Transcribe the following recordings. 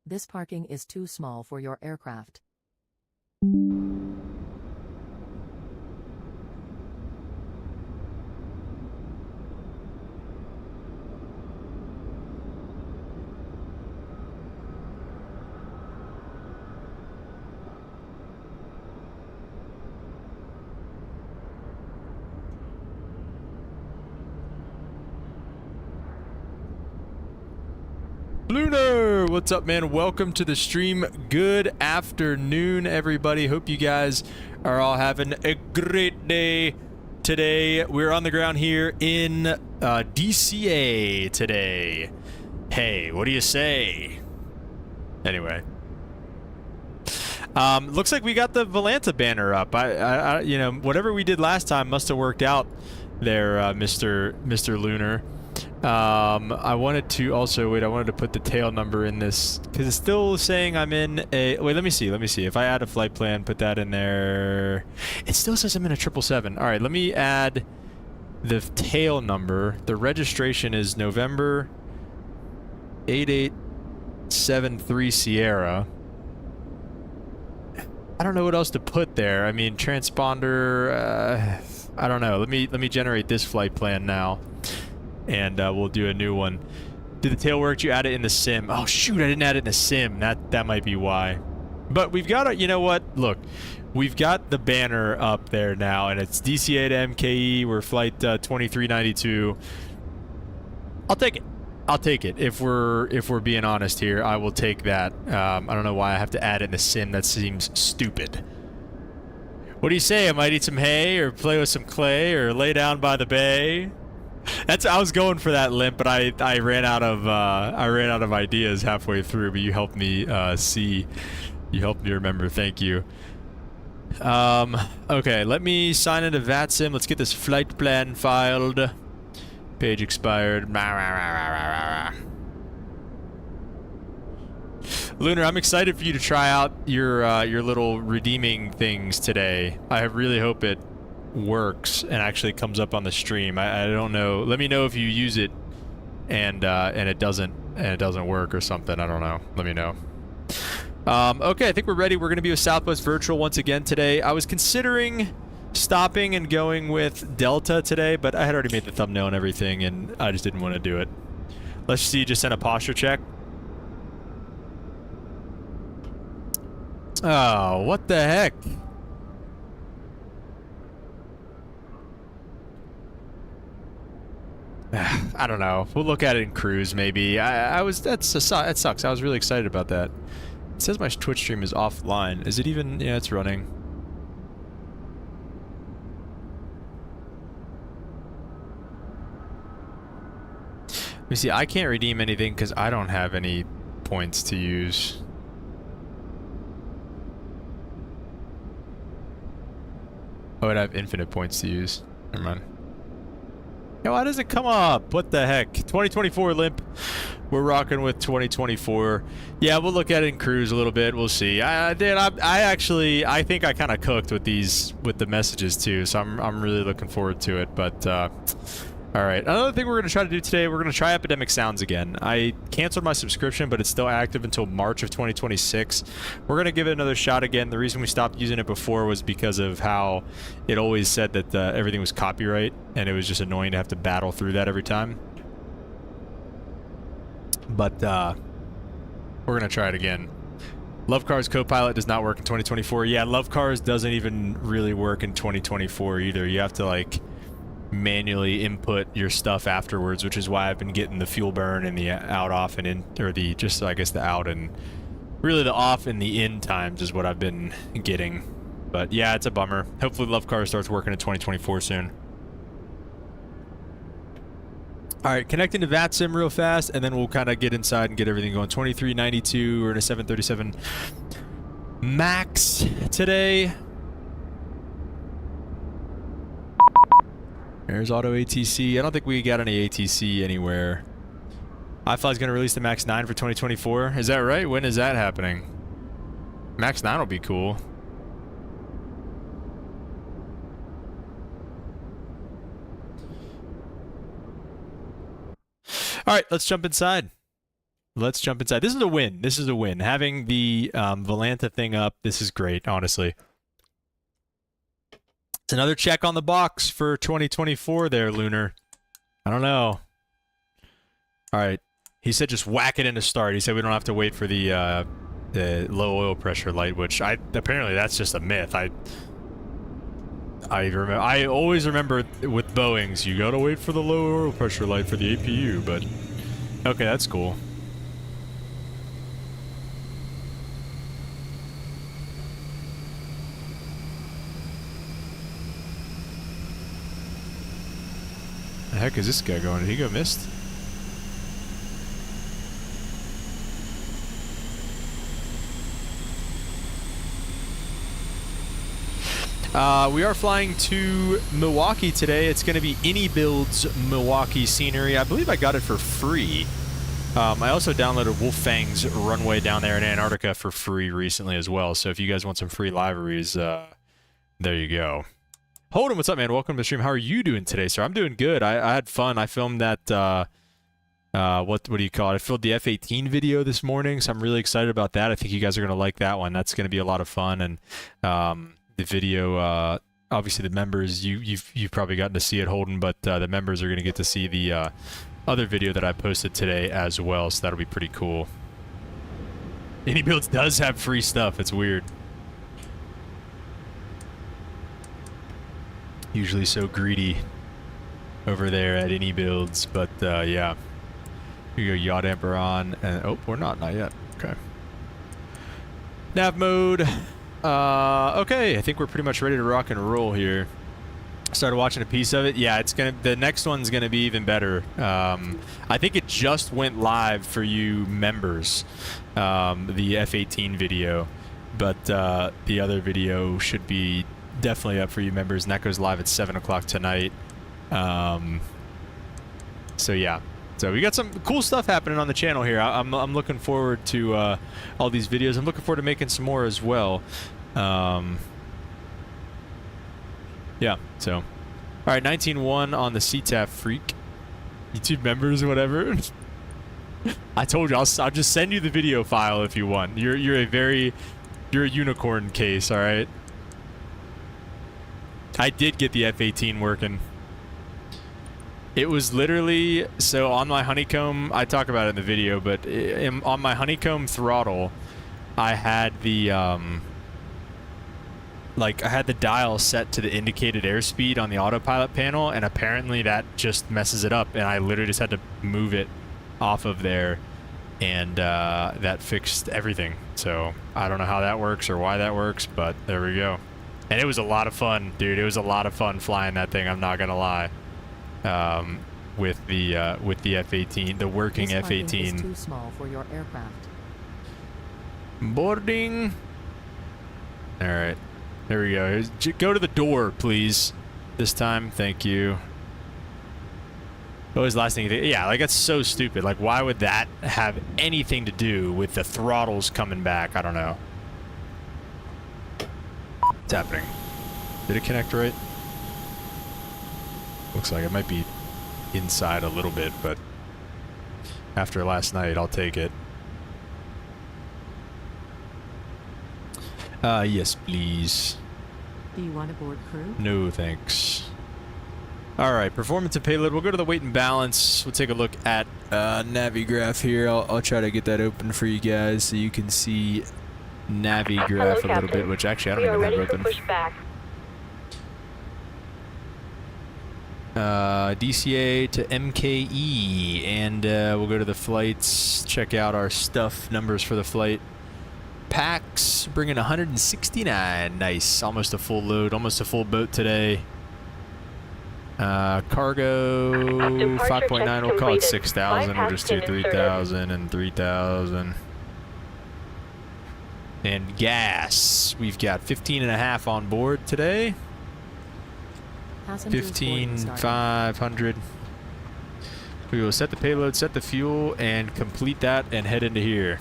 This parking is too small for your aircraft. Lunar, what's up, man? Welcome to the stream. Good afternoon, everybody. Hope you guys are all having a great day today. We're on the ground here in DCA today. Hey, what do you say? Anyway, looks like we got the Volanta banner up. I you know, whatever we did last time must have worked out there, Mr. Lunar. I wanted to also, wait, I wanted to put the tail number in this, because it's still saying I'm in a, wait, let me see. If I add a flight plan, put that in there, it still says I'm in a 777. All right, let me add the tail number. The registration is November 8873 Sierra. I don't know what else to put there. I mean, transponder, I don't know. Let me generate this flight plan now. And we'll do a new one. Did the tail work? You add it in the sim. Oh shoot, I didn't add it in the sim. That might be why. But we've got a, you know what? Look, we've got the banner up there now, and it's DCA to MKE. We're flight 2392. I'll take it. I'll take it. If we're being honest here, I will take that. I don't know why I have to add it in the sim. That seems stupid. What do you say? I might eat some hay, or play with some clay, or lay down by the bay. I was going for that limp, but I ran out of ideas halfway through. But you helped me see. You helped me remember. Thank you. Okay, let me sign into VATSIM. Let's get this flight plan filed. Page expired. Lunar, I'm excited for you to try out your little redeeming things today. I really hope it works and actually comes up on the stream. I don't know. Let me know if you use it and it doesn't work or something. I don't know. Let me know. Okay, I think we're ready. We're going to be with Southwest Virtual once again today. I was considering stopping and going with Delta today, but I had already made the thumbnail and everything, and I just didn't want to do it. Let's see. Just send a posture check. Oh, what the heck? I don't know. We'll look at it in cruise, maybe. That sucks. I was really excited about that. It says my Twitch stream is offline. Is it even? Yeah, it's running. Let me see. I can't redeem anything because I don't have any points to use. Oh, I'd have infinite points to use. Never mind. Yeah, why does it come up? What the heck? 2024 limp. We're rocking with 2024. Yeah, we'll look at it in cruise a little bit. We'll see. I think I kind of cooked with the messages too. So I'm really looking forward to it. But all right. Another thing we're going to try to do today, we're going to try Epidemic Sounds again. I canceled my subscription, but it's still active until March of 2026. We're going to give it another shot again. The reason we stopped using it before was because of how it always said that everything was copyright, and it was just annoying to have to battle through that every time. But we're going to try it again. Love Cars Copilot does not work in 2024. Yeah, Love Cars doesn't even really work in 2024 either. You have to, like, manually input your stuff afterwards, which is why I've been getting the fuel burn and the out off and in, or the just, I guess, the out and really the off and the in times is what I've been getting. But yeah, it's a bummer. Hopefully Love Car starts working in 2024 soon. All right, connecting to VATSIM real fast, and then we'll kind of get inside and get everything going. 2392, we're in a 737 MAX today. There's auto ATC. I don't think we got any ATC anywhere. IFLY is going to release the MAX 9 for 2024. Is that right? When is that happening? MAX 9 will be cool. All right, let's jump inside. Let's jump inside. This is a win. This is a win. Having the Volanta thing up, this is great, honestly. It's another check on the box for 2024 there, Lunar. I don't know. All right. He said just whack it into start. He said we don't have to wait for the low oil pressure light, which apparently that's just a myth. I always remember with Boeings, you gotta wait for the low oil pressure light for the APU, but okay, that's cool. The heck is this guy going? Did he go missed? We are flying to Milwaukee today. It's going to be Inibuilds Milwaukee scenery. I believe I got it for free. I also downloaded Wolfang's runway down there in Antarctica for free recently as well. So if you guys want some free liveries, there you go. Holden, what's up, man? Welcome to the stream. How are you doing today, sir? I'm doing good. I had fun. I filmed that, what do you call it? I filmed the F-18 video this morning, so I'm really excited about that. I think you guys are going to like that one. That's going to be a lot of fun. And the video, obviously the members, you've probably gotten to see it, Holden, but the members are going to get to see the other video that I posted today as well, so that'll be pretty cool. Inibuilds does have free stuff. It's weird. Usually so greedy over there at Inibuilds, but yeah. Here you go, yacht amper on, and oh, we're not yet. Okay. Nav mode. Okay, I think we're pretty much ready to rock and roll here. Started watching a piece of it. Yeah, the next one's gonna be even better. I think it just went live for you members, the F-18 video, but the other video should be definitely up for you members, and that goes live at 7 o'clock tonight. So yeah. So we got some cool stuff happening on the channel here. I'm looking forward to all these videos. I'm looking forward to making some more as well. Yeah, so. All right, 19.1 on the CTAF Freak. YouTube members or whatever. I told you, I'll just send you the video file if you want. You're a unicorn case, all right? I did get the F-18 working. It was literally, so on my honeycomb, I talk about it in the video, but on my honeycomb throttle, I had the, I had the dial set to the indicated airspeed on the autopilot panel, and apparently that just messes it up, and I literally just had to move it off of there, and that fixed everything. So I don't know how that works or why that works, but there we go. And it was a lot of fun, dude. It was a lot of fun flying that thing, I'm not gonna lie. With the F-18, the working F-18. This is too small for your aircraft. Boarding. All right, there we go. Go to the door, please. This time, thank you. What was the last thing you think? Yeah, like that's so stupid. Like, why would that have anything to do with the throttles coming back? I don't know. What's happening? Did it connect right? Looks like it might be inside a little bit, but after last night, I'll take it. Yes, please. Do you want a board crew? No, thanks. All right, performance and payload. We'll go to the weight and balance. We'll take a look at Navigraph here. I'll try to get that open for you guys so you can see Navigraph a little bit, which actually I don't even have open. DCA to MKE, and we'll go to the flights, check out our stuff, numbers for the flight. Packs, bringing 169, nice, almost a full load, almost a full boat today. Cargo, 5.9, we'll call it 6,000, we'll just do 3,000 and 3,000. And gas, we've got 15.5 on board today. 15,500. We will set the payload, set the fuel, and complete that and head into here.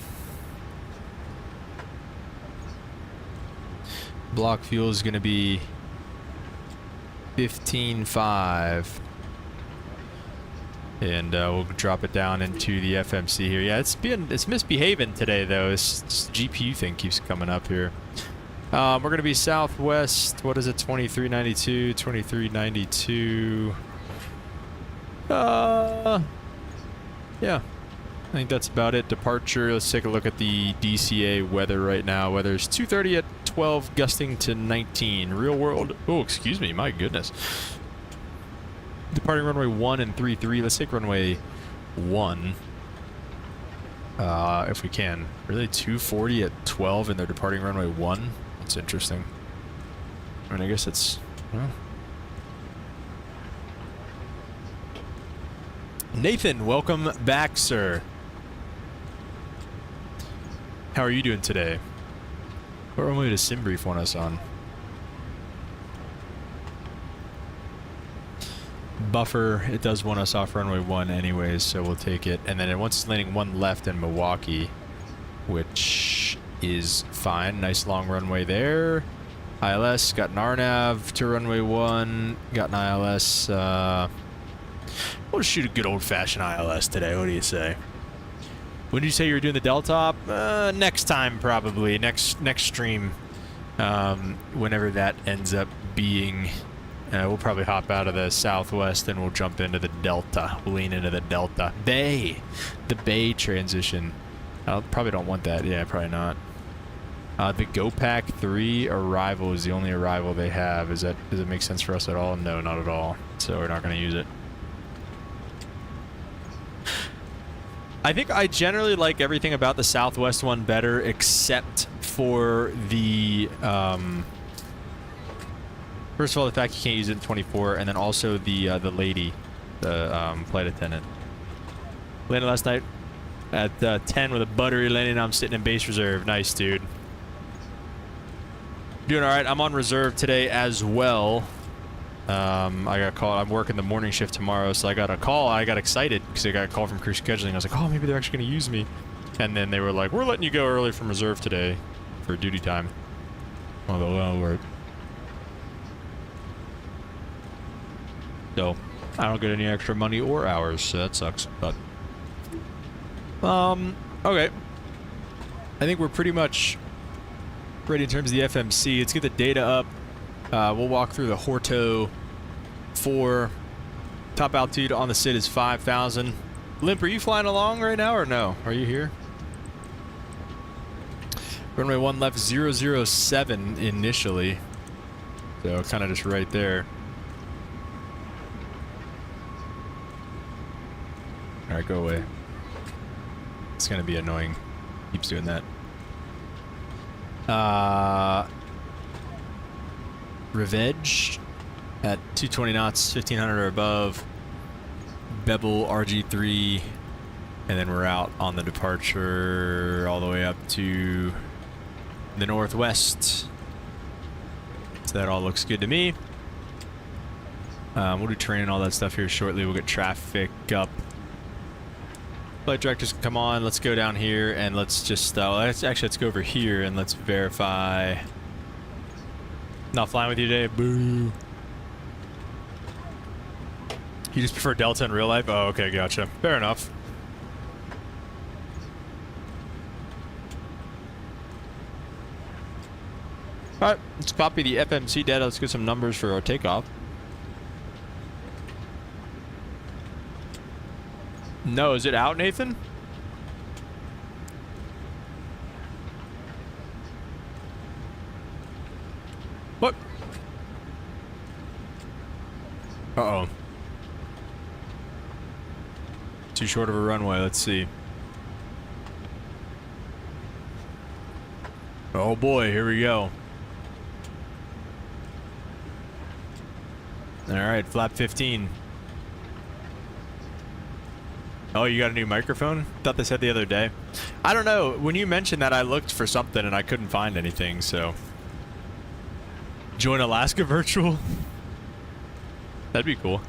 Block fuel is going to be 15.5. And we'll drop it down into the FMC here. Yeah, it's misbehaving today though. This GPU thing keeps coming up here. We're gonna be southwest. What is it? 2392, 2392. Yeah, I think that's about it. Departure. Let's take a look at the DCA weather right now. Weather's 2:30 at 12, gusting to 19. Real world. Oh, excuse me. My goodness. Departing runway 1 and 33. Let's take runway 1. If we can. Really, 2:40 at 12 and they're departing runway 1? That's interesting. I mean, I guess it's... Well. Nathan, welcome back, sir. How are you doing today? What runway does Simbrief want us on? Buffer, it does want us off runway 1 anyways, so we'll take it. And then it wants us landing 1 left in Milwaukee, which is fine. Nice long runway there. ILS, got an RNAV to runway 1, got an ILS. We'll shoot a good old-fashioned ILS today. What do you say? When did you say you were doing the Delta op? Next time, probably. Next stream. Whenever that ends up being. We'll probably hop out of the Southwest and we'll jump into the Delta. We'll lean into the Delta. Bay! The Bay transition. I probably don't want that. Yeah, probably not. The GoPack 3 arrival is the only arrival they have. Does it make sense for us at all? No, not at all. So we're not going to use it. I think I generally like everything about the Southwest one better, except for the, first of all, the fact you can't use it in 24, and then also the lady, the flight attendant. Landed last night at 10 with a buttery landing. I'm sitting in base reserve. Nice, dude. Doing all right. I'm on reserve today as well. I got called. I'm working the morning shift tomorrow, so I got a call. I got excited because I got a call from crew scheduling. I was like, oh, maybe they're actually going to use me. And then they were like, we're letting you go early from reserve today for duty time. Although, well, work. So, I don't get any extra money or hours, so that sucks. But, okay. I think we're pretty much ready in terms of the FMC. Let's get the data up. We'll walk through the Horto 4. Top altitude on the SID is 5,000. Limp, are you flying along right now or no? Are you here? Runway 1 left 007 initially. So kind of just right there. Alright, go away. It's going to be annoying. Keeps doing that. Revenge at 220 knots, 1500 or above. Bevel RG3, and then we're out on the departure all the way up to the northwest. So that all looks good to me. We'll do terrain and all that stuff here shortly. We'll get traffic up. Flight directors can come on. Let's go down here and let's just let's go over here and let's verify. Not flying with you today. Boo. You just prefer Delta in real life? Oh, okay, gotcha. Fair enough. Alright, let's copy the FMC data. Let's get some numbers for our takeoff. No, is it out, Nathan? What? Uh-oh. Too short of a runway. Let's see. Oh boy, here we go. Alright, flap 15. Oh, you got a new microphone? Thought they said the other day. I don't know. When you mentioned that, I looked for something and I couldn't find anything, so... Join Alaska Virtual? That'd be cool.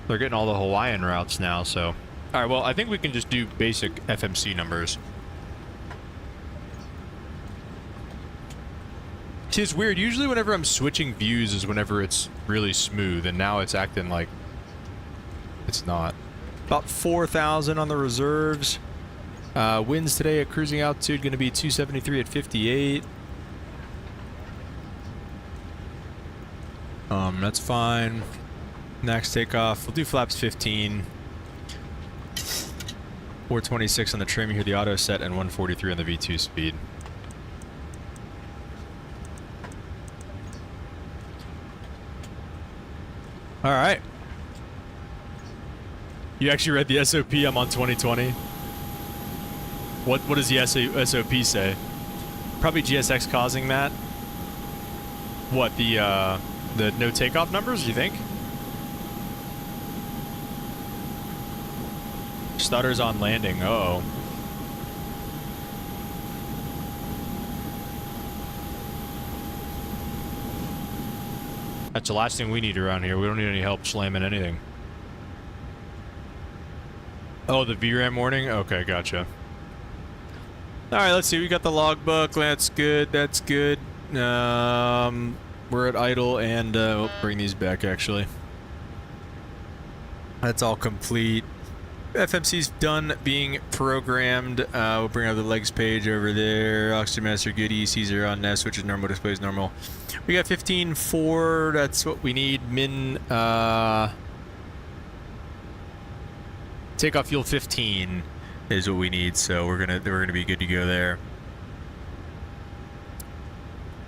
They're getting all the Hawaiian routes now, so... Alright, well, I think we can just do basic FMC numbers. See, it's weird. Usually whenever I'm switching views is whenever it's really smooth, and now it's acting like it's not. About 4,000 on the reserves. Winds today at cruising altitude going to be 273 at 58. That's fine. Next takeoff. We'll do flaps 15. 426 on the trim. You hear the auto set, and 143 on the V2 speed. All right. You actually read the SOP. I'm on 2020. What does the SOP say? Probably GSX causing that. What, the no takeoff numbers, you think? Stutters on landing. Uh-oh. That's the last thing we need around here. We don't need any help slamming anything. Oh, the VRAM warning? Okay, gotcha. Alright, let's see. We got the logbook. That's good. That's good. We're at idle, and we'll bring these back, actually. That's all complete. FMC's done being programmed. We'll bring up the legs page over there. Oxygen master good. ECs are on nest, which is normal. Displays normal. We got 15.4. That's what we need. Min. Takeoff fuel 15 is what we need. So we're gonna be good to go there.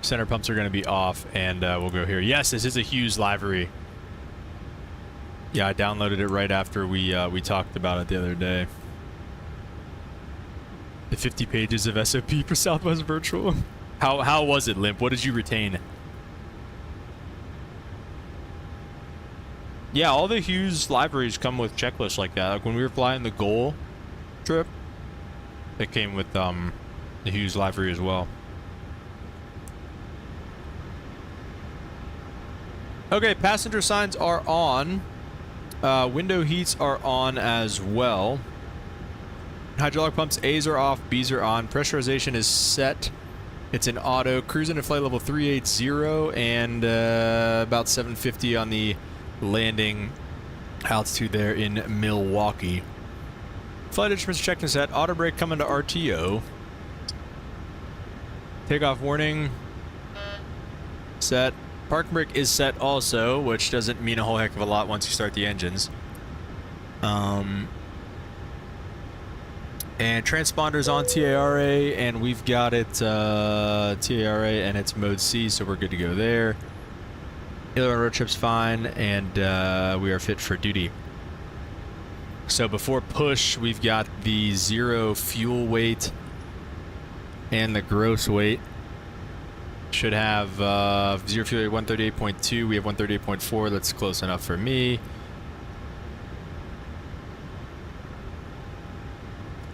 Center pumps are gonna be off, and we'll go here. Yes, this is a Hughes livery. Yeah, I downloaded it right after we talked about it the other day. The 50 pages of SOP for Southwest Virtual. How was it, Limp? What did you retain? Yeah, all the Hughes libraries come with checklists like that. Like when we were flying the Goal trip, it came with the Hughes library as well. Okay, passenger signs are on. Window heats are on as well. Hydraulic pumps A's are off, B's are on. Pressurization is set. It's in auto. Cruising at flight level 380 and about 750 on the landing altitude there in Milwaukee. Flight instruments checked and set. Auto brake coming to RTO. Takeoff warning set. Parking brake is set also, which doesn't mean a whole heck of a lot once you start the engines. And transponder's on TARA, and we've got it TARA, and it's mode C, so we're good to go there. Aileron road trip's fine, and we are fit for duty. So before push, we've got the 0 fuel weight and the gross weight. Should have 0 fuel weight 138.2. We have 138.4. That's close enough for me.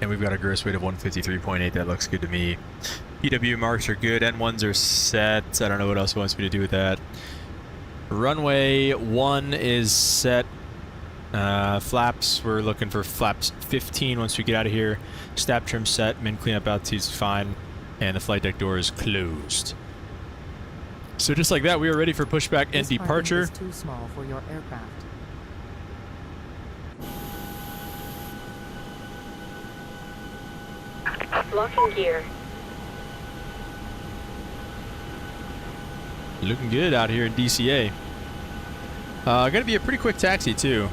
And we've got a gross weight of 153.8. That looks good to me. PW marks are good. N1s are set. I don't know what else it wants me to do with that. Runway 1 is set. Flaps, we're looking for flaps 15 once we get out of here. Stab trim set. Min cleanup altitude's fine. And the flight deck door is closed. So just like that, we are ready for pushback and departure. This parking is too small for your aircraft. Locking gear. Looking good out here in DCA. Gonna be a pretty quick taxi too.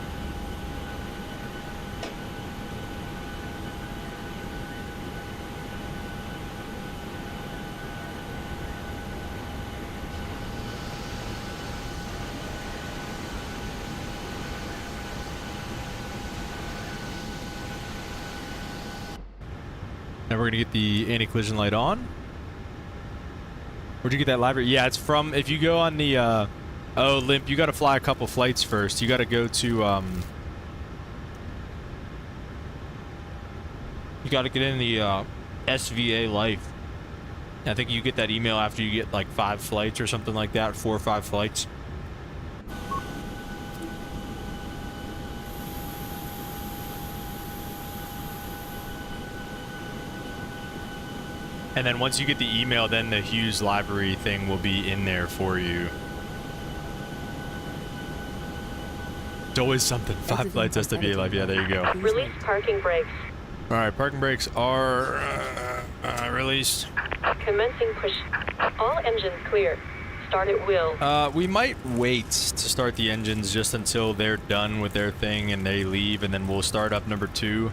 Now we're gonna get the anti-collision light on. Where'd you get that library? Yeah, it's from, if you go on the, oh, Limp, you gotta fly a couple flights first. You gotta go to, you gotta get in the, SVA Life. I think you get that email after you get like 5 flights or something like that, 4 or 5 flights. And then once you get the email, then the Hughes library thing will be in there for you. It's always something. 5 flights SWA live. Yeah, there you go. Release parking brakes. All right, parking brakes are released. Commencing push. All engines clear. Start at will. We might wait to start the engines just until they're done with their thing and they leave, and then we'll start up number 2.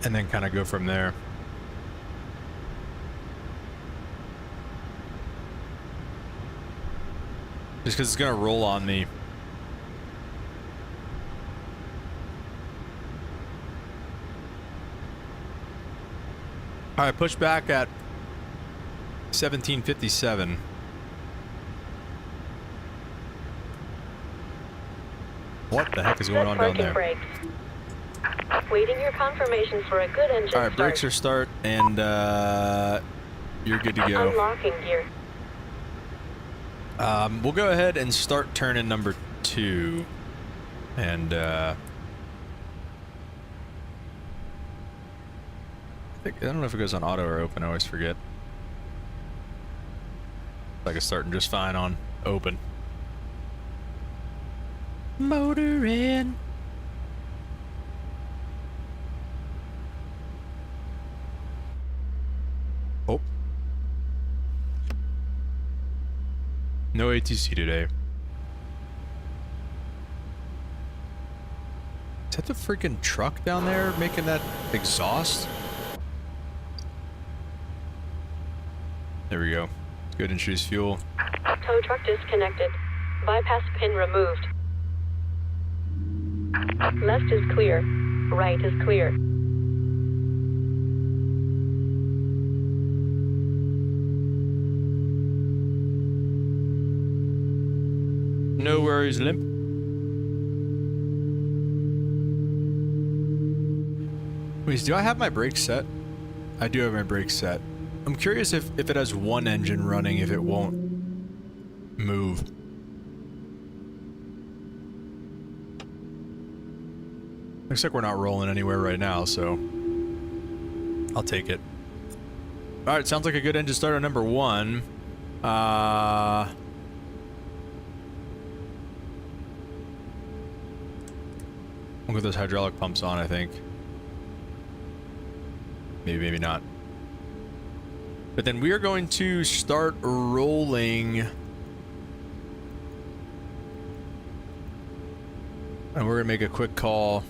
And then kind of go from there. Just because it's going to roll on me. All right, push back at 1757. What the heck is going on down there? Brakes. Waiting your confirmation for a good engine All right, brakes are start, and you're good to go. Unlocking gear. We'll go ahead and start turning number 2, and I don't know if it goes on auto or open. I always forget. Like it's starting just fine on open. Motor in. Oh. No ATC today. Is that the freaking truck down there making that exhaust? There we go. Good, introduce fuel. Tow truck disconnected. Bypass pin removed. Left is clear. Right is clear. No worries, Limp. Wait, do I have my brakes set? I do have my brakes set. I'm curious if it has one engine running, if it won't move. Looks like we're not rolling anywhere right now, so I'll take it. Alright, sounds like a good engine start on number 1. We'll get those hydraulic pumps on, I think. Maybe, maybe not. But then we are going to start rolling. And we're going to make a quick call.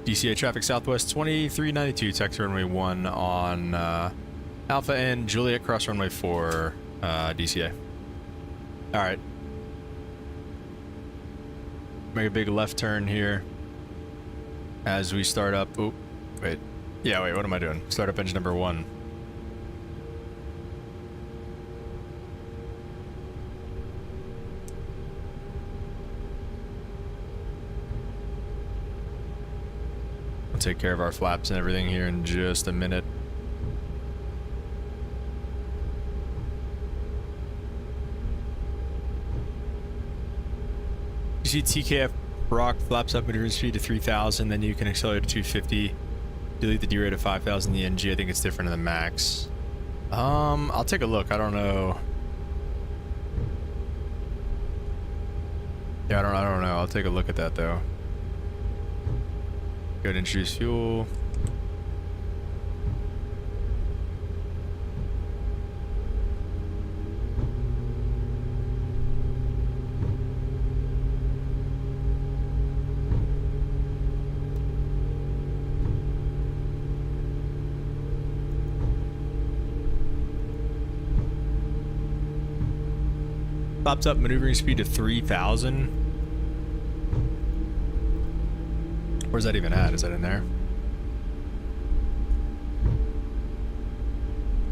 DCA traffic southwest 2392, taxi runway 1 on Alpha and Juliet, cross runway 4, DCA. Alright. Make a big left turn here as we start up. Oop, wait. Yeah, wait, what am I doing? Start up engine number 1. We'll take care of our flaps and everything here in just a minute. You see TKF rock flaps up maneuvering speed to 3,000, then you can accelerate to 250. Delete the D rate of 5,000. The NG, I think it's different in the max. I'll take a look. I don't know. Yeah, I don't know. I'll take a look at that though. Go to introduce fuel. Pops up maneuvering speed to 3,000. Where's that even at? Is that in there?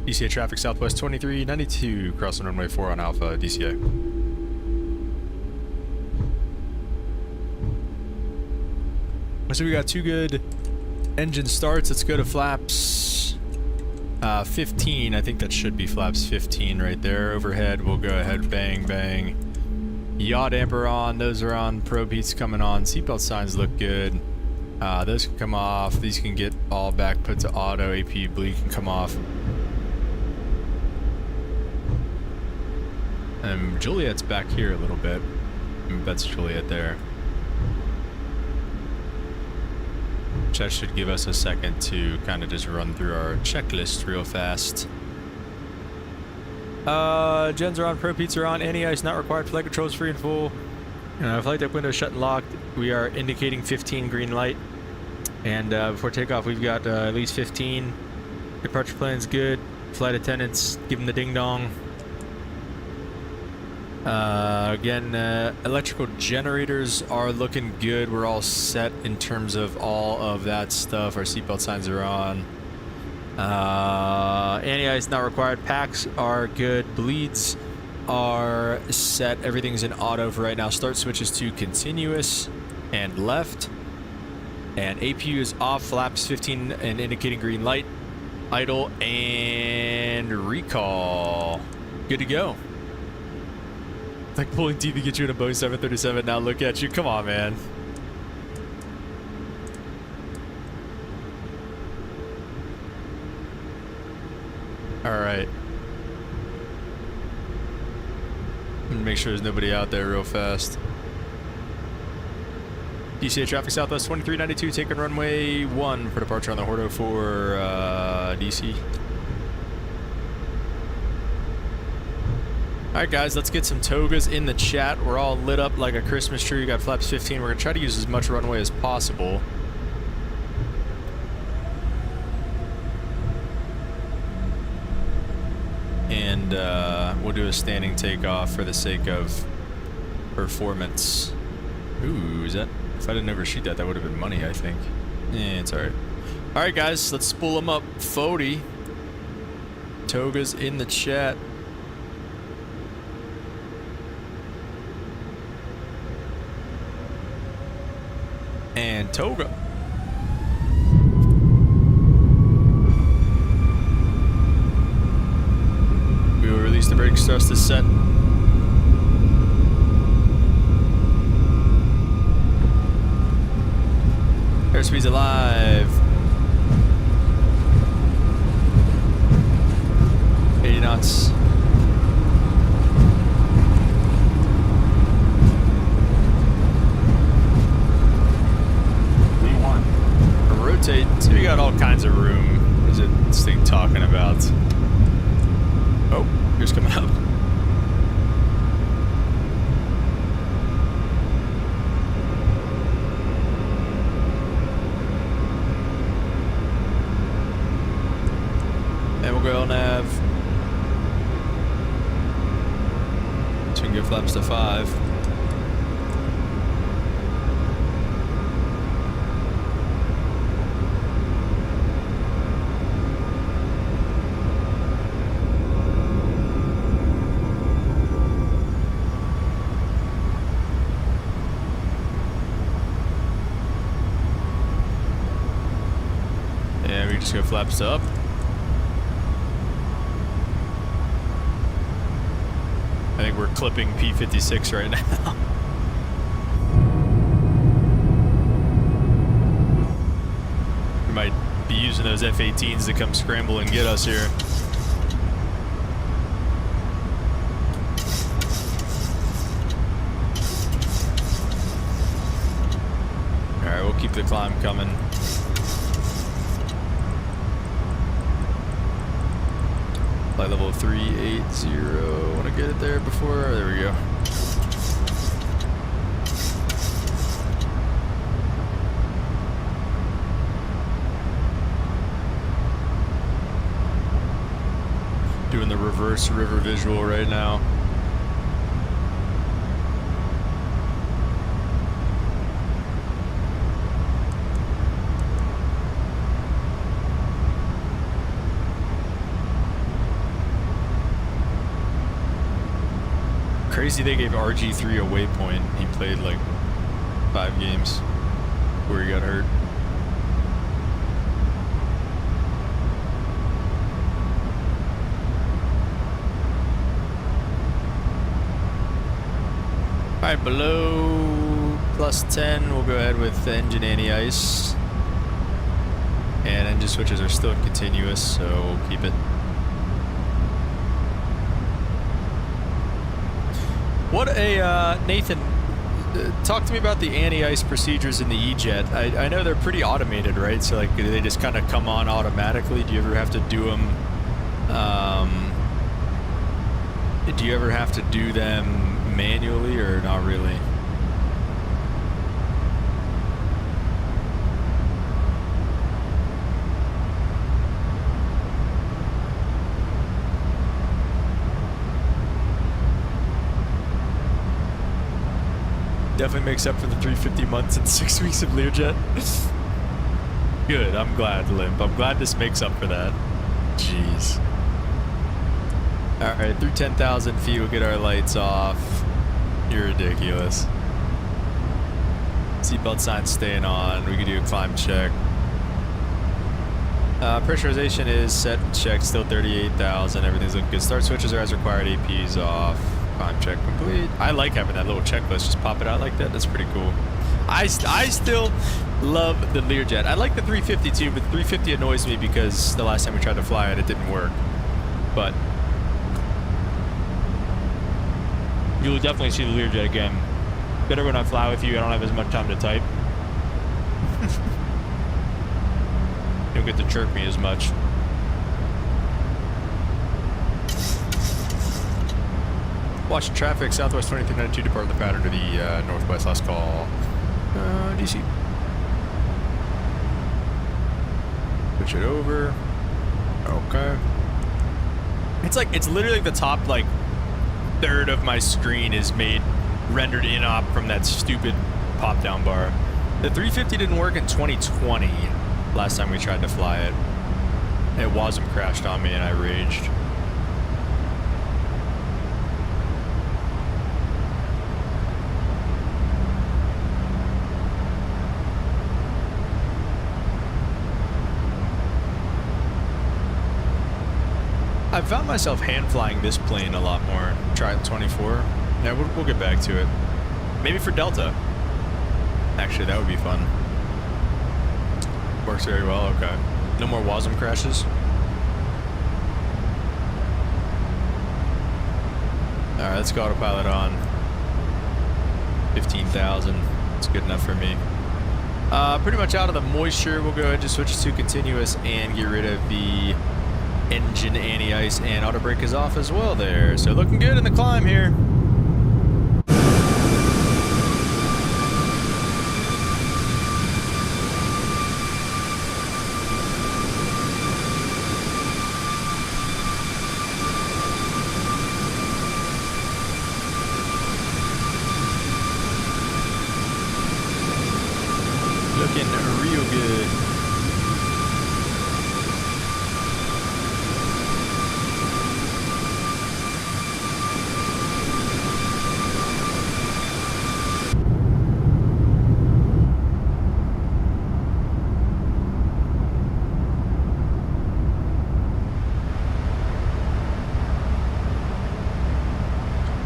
DCA traffic southwest 2392, crossing runway 4 on Alpha, DCA. So we got 2 good engine starts. Let's go to flaps. 15, I think that should be flaps 15 right there. Overhead, we'll go ahead, bang, bang. Yaw damper on, those are on, probe heat's coming on, seatbelt signs look good. Those can come off, these can get all back put to auto, AP bleed can come off. And Juliet's back here a little bit. That's Juliet there. Which that should give us a second to kind of just run through our checklist real fast. Gens are on, probe heats are on, anti-ice not required, flight controls free and full. Flight deck window shut and locked. We are indicating 15 green light. And before takeoff, we've got at least 15. Departure plan's good. Flight attendants, give them the ding dong. Again, electrical generators are looking good. We're all set in terms of all of that stuff. Our seatbelt signs are on. Anti-ice not required. Packs are good. Bleeds are set. Everything's in auto for right now. Start switches to continuous and left. And APU is off. Flaps 15 and indicating green light. Idle and recall. Good to go. Like pulling teeth to get you in a Boeing 737. Now look at you. Come on, man. All right. Make sure there's nobody out there real fast. DCA traffic southwest 2392, taking runway 1 for departure on the Hordo for DC. Alright guys, let's get some togas in the chat. We're all lit up like a Christmas tree. We got flaps 15. We're going to try to use as much runway as possible. And we'll do a standing takeoff for the sake of performance. Ooh, is that... If I didn't overshoot that, that would have been money, I think. Yeah, it's alright. Alright guys, let's spool them up. 40. Togas in the chat. And toga. We will release the brakes, thrust is set. Airspeed's alive. 80 knots. Rotate. So we got all kinds of room. What is this thing talking about? Oh, here's coming up. And we'll go nav. So we can get flaps to 5. Yeah, we just go flaps up. I think we're clipping P56 right now. We might be using those F-18s to come scramble and get us here. Alright, we'll keep the climb coming. Flight level 380. Want to get it there before? There we go. Doing the reverse river visual right now. Crazy they gave RG3 a waypoint. He played like 5 games where he got hurt. Alright, below +10, we'll go ahead with the engine anti-ice. And engine switches are still continuous, so we'll keep it. What a, Nathan, talk to me about the anti-ice procedures in the E-Jet. I know they're pretty automated, right? So like, they just kind of come on automatically. Do you ever have to do them, manually or not really? Definitely makes up for the 350 months and 6 weeks of Learjet. Good, I'm glad, Limp. I'm glad this makes up for that. Jeez. Alright, through 10,000 feet, we'll get our lights off. You're ridiculous. Seatbelt sign staying on. We can do a climb check. Pressurization is set and checked, still 38,000. Everything's looking good. Start switches are as required. AP's off. Climb check complete. I like having that little checklist. Just pop it out like that. That's pretty cool. I still love the Learjet. I like the 350 too, but the 350 annoys me because the last time we tried to fly it, it didn't work. But you'll definitely see the Learjet again. Better when I fly with you. I don't have as much time to type. You don't get to chirp me as much. Watch traffic, Southwest 2392, depart the pattern to the northwest, last call. DC. Switch it over. Okay. It's literally the top, like, third of my screen is rendered in-op from that stupid pop-down bar. The 350 didn't work in 2020, last time we tried to fly it. It wasn't crashed on me and I raged. I found myself hand flying this plane a lot more. Try it 24. Yeah, we'll get back to it. Maybe for Delta. Actually, that would be fun. Works very well. Okay. No more WASM crashes. All right, let's go autopilot on. 15,000. It's good enough for me. Pretty much out of the moisture. We'll go ahead and just switch to continuous and get rid of the engine anti-ice, and auto brake is off as well there. So looking good in the climb here. Looking real good.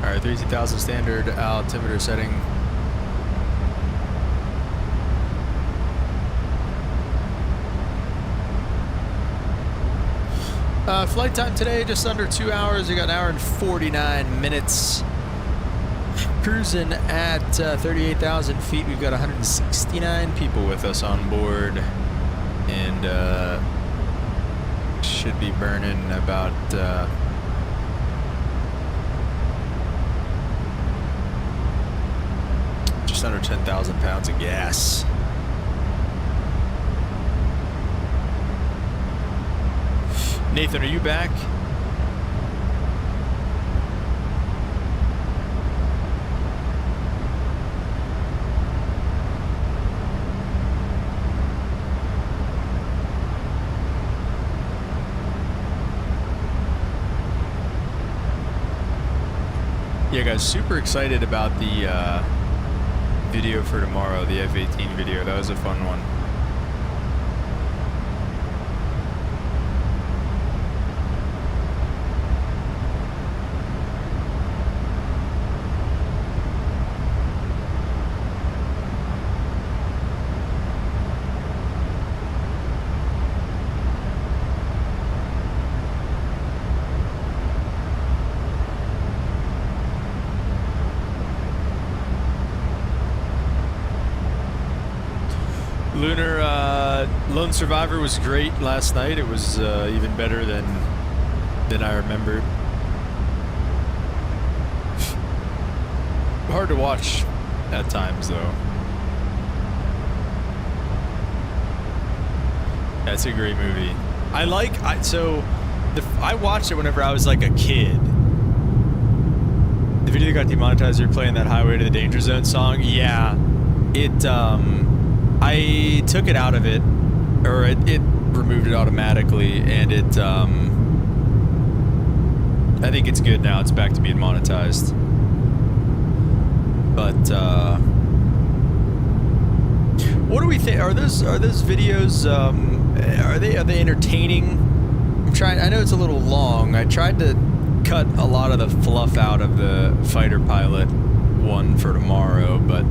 All right, 30,000 standard altimeter setting. Flight time today, just under 2 hours. We got an hour and 49 minutes. Cruising at 38,000 feet. We've got 169 people with us on board. And should be burning about... just under 10,000 pounds of gas. Nathan, are you back? Yeah, guys, super excited about the video for tomorrow, the F-18 video. That was a fun one. Lunar, Lone Survivor was great last night. It was even better than I remembered. Hard to watch at times, though. That's a great movie. I watched it whenever I was like a kid. The video that got demonetized, you're playing that Highway to the Danger Zone song. Yeah, I took it out of it, or it removed it automatically, and I think it's good now. It's back to being monetized. But what do we think? Are those videos? Are they entertaining? I know it's a little long. I tried to cut a lot of the fluff out of the fighter pilot one for tomorrow, but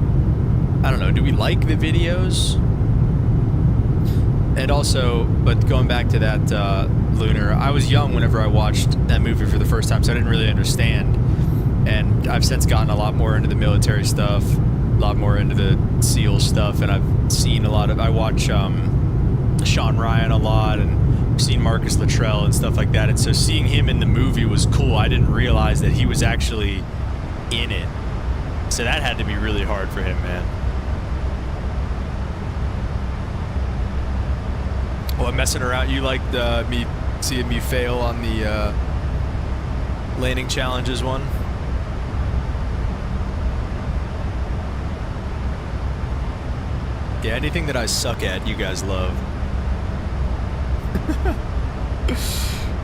I don't know. Do we like the videos? And also, but going back to that Lunar, I was young whenever I watched that movie for the first time, so I didn't really understand. And I've since gotten a lot more into the military stuff, a lot more into the SEAL stuff, and I've seen a lot of. I watch Sean Ryan a lot, and seen Marcus Luttrell and stuff like that. And so seeing him in the movie was cool. I didn't realize that he was actually in it, so that had to be really hard for him, man. Well, messing around. You liked seeing me fail on the landing challenges one? Yeah, anything that I suck at, you guys love.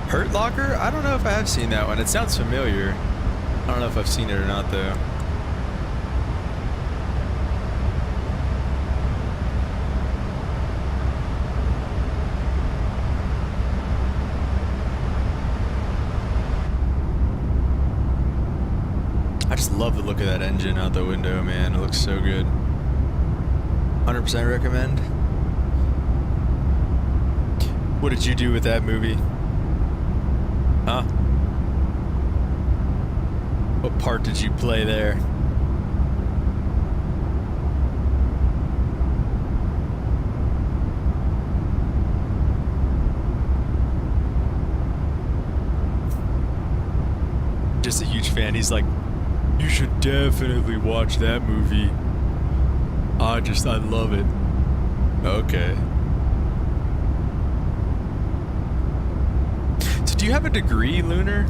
Hurt Locker? I don't know if I have seen that one. It sounds familiar. I don't know if I've seen it or not, though. I just love the look of that engine out the window, man. It looks so good. 100% recommend. What did you do with that movie? Huh? What part did you play there? Just a huge fan. He's like, you should definitely watch that movie. I love it. Okay. So do you have a degree, Lunar?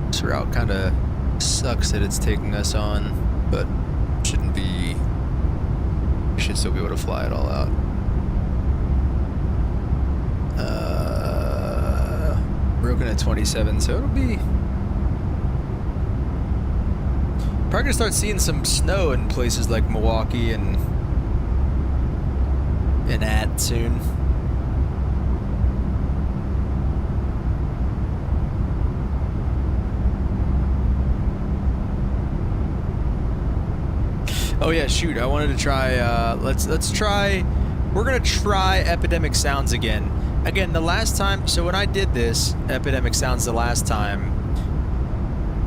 This route kind of sucks that it's taking us on, but shouldn't be. We should still be able to fly it all out. We're looking at 27, so it'll be probably gonna start seeing some snow in places like Milwaukee and soon. Oh yeah, shoot! I wanted to try. Let's try. We're gonna try Epidemic Sounds again. Again, the last time. So when I did this Epidemic Sounds the last time,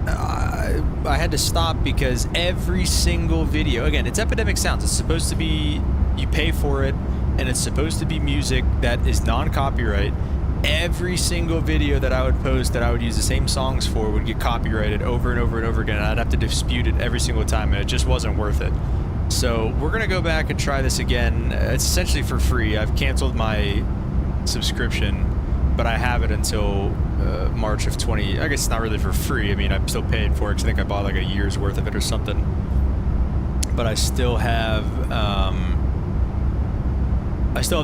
I had to stop because every single video. Again, it's Epidemic Sounds. It's supposed to be. You pay for it, and it's supposed to be music that is non-copyright. Every single video that I would post that I would use the same songs for would get copyrighted over and over and over again, and I'd have to dispute it every single time, and it just wasn't worth it. So we're gonna go back and try this again. It's essentially for free. I've canceled my subscription, but I have it until March of 20. I guess it's not really for free. I mean, I'm still paying for it because I think I bought like a year's worth of it or something. But I still have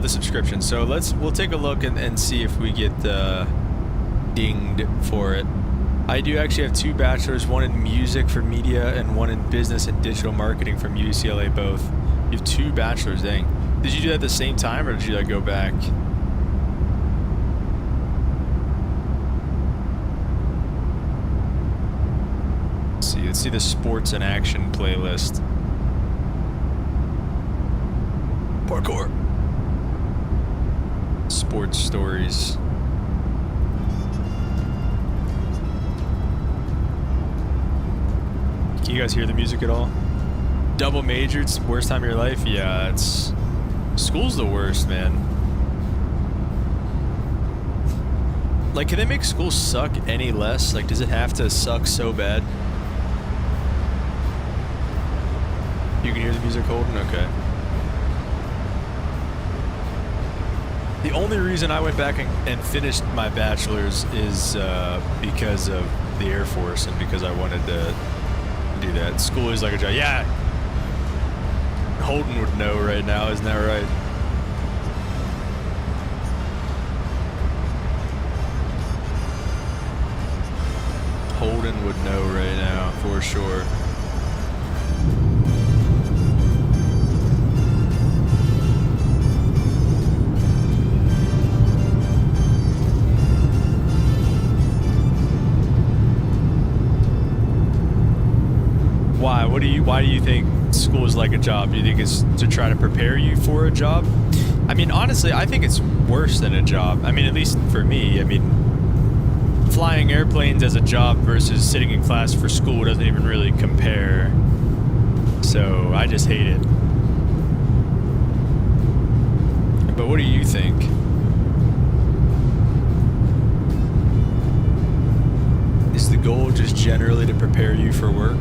the subscription. So we'll take a look and see if we get dinged for it. I do actually have 2 bachelors, one in music for media and one in business and digital marketing from UCLA both. You have 2 bachelors, dang. Did you do that at the same time or did you like go back? Let's see the sports and action playlist. Parkour. sports stories. Can you guys hear the music at all? Double majored, worst time of your life? Yeah, it's... School's the worst, man. Like, can they make school suck any less? Like, does it have to suck so bad? You can hear the music, Holden? Okay. The only reason I went back and finished my bachelor's is because of the Air Force and because I wanted to do that. School is like a job. Yeah! Holden would know right now, isn't that right? Holden would know right now, for sure. Why? Why do you think school is like a job? Do you think it's to try to prepare you for a job? I mean, honestly, I think it's worse than a job. I mean, at least for me. I mean, flying airplanes as a job versus sitting in class for school doesn't even really compare. So I just hate it. But what do you think? Is the goal just generally to prepare you for work?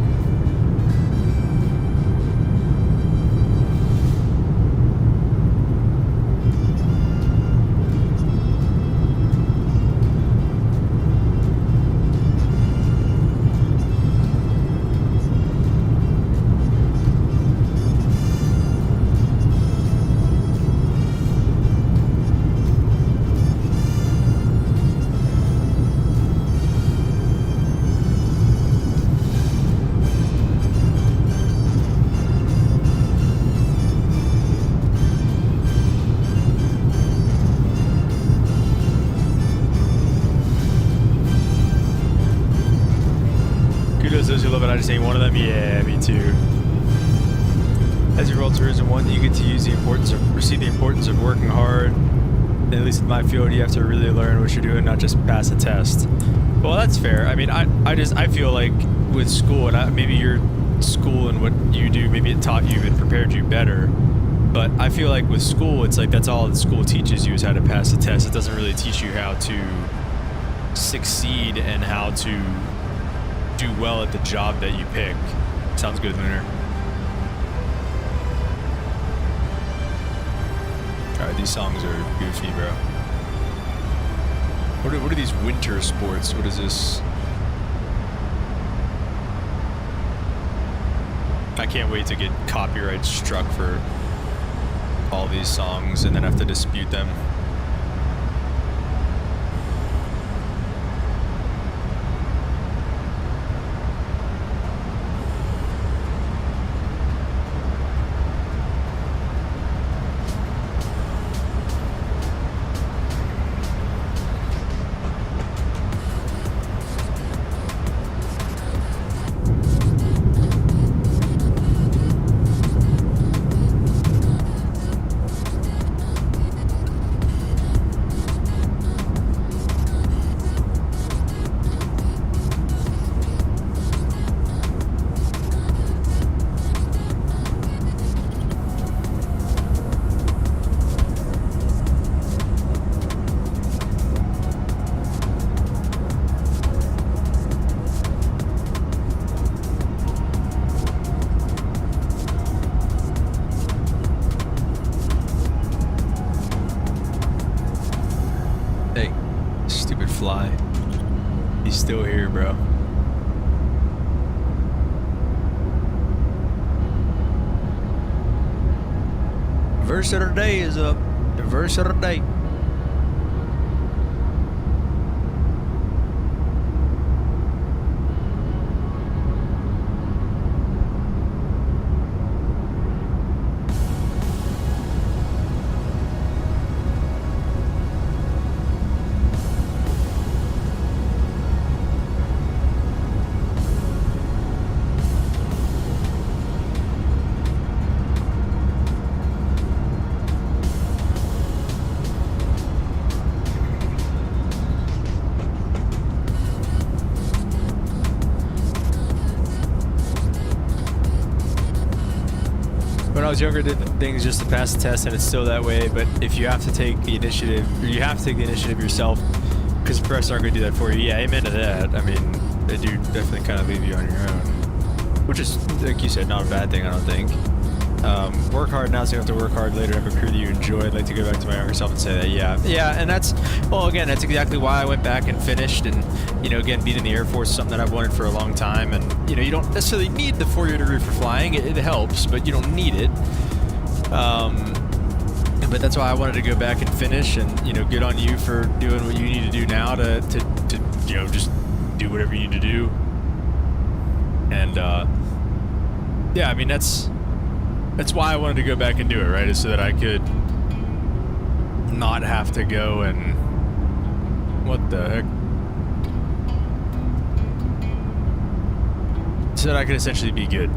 Those who love it, I just ain't one of them. Yeah, me too. As you roll tourism one, you get to use the importance of see the importance of working hard. At least in my field, you have to really learn what you're doing, not just pass a test. Well, that's fair. I mean, I feel like with school, and maybe your school and what you do, maybe it taught you and prepared you better. But I feel like with school, it's like that's all the school teaches you is how to pass a test. It doesn't really teach you how to succeed and how to do well at the job that you pick. Sounds good, Lunar. Alright, these songs are goofy, bro. What are these winter sports? What is this? I can't wait to get copyright struck for all these songs and then have to dispute them. Fly. He's still here, bro. Verse of the day is up. The verse of the day. When I was younger, did things just to pass the test, and it's still that way. But if you have to take the initiative, or you have to take the initiative yourself, because the professors aren't going to do that for you. Yeah, amen to that. I mean, they do definitely kind of leave you on your own, which is, like you said, not a bad thing, I don't think. Work hard now, so you have to work hard later. Have a career that you enjoy. I'd like to go back to my younger self and say that, yeah, and that's, well, again, that's exactly why I went back and finished. And you know, again, being in the Air Force is something that I've wanted for a long time. And you know, you don't necessarily need the 4-year degree for flying. It helps, but you don't need it. But that's why I wanted to go back and finish. And you know, good on you for doing what you need to do now to you know, just do whatever you need to do. And yeah, I mean, that's why I wanted to go back and do it, right? Is so that I could not have to go and what the heck? So that I could essentially be good.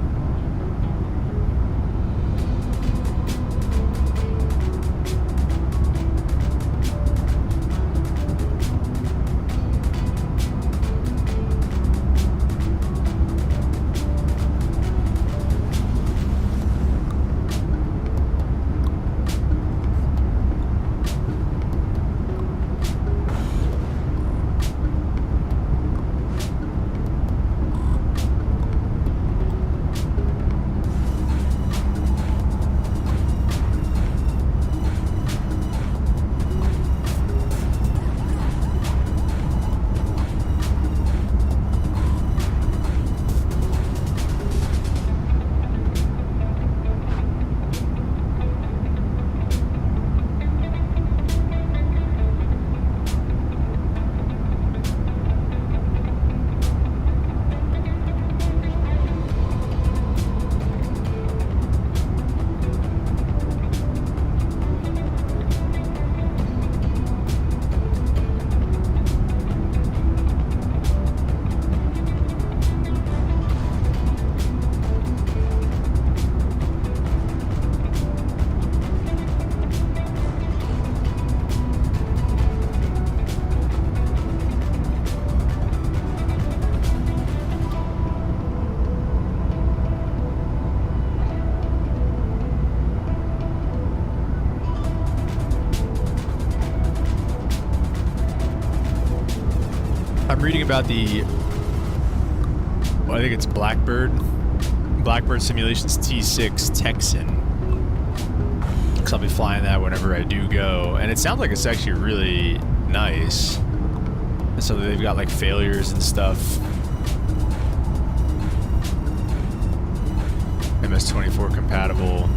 I'm reading about the, well, I think it's Blackbird Simulations T6 Texan. Because I'll be flying that whenever I do go. And it sounds like it's actually really nice. And so they've got like failures and stuff. MS-24 compatible.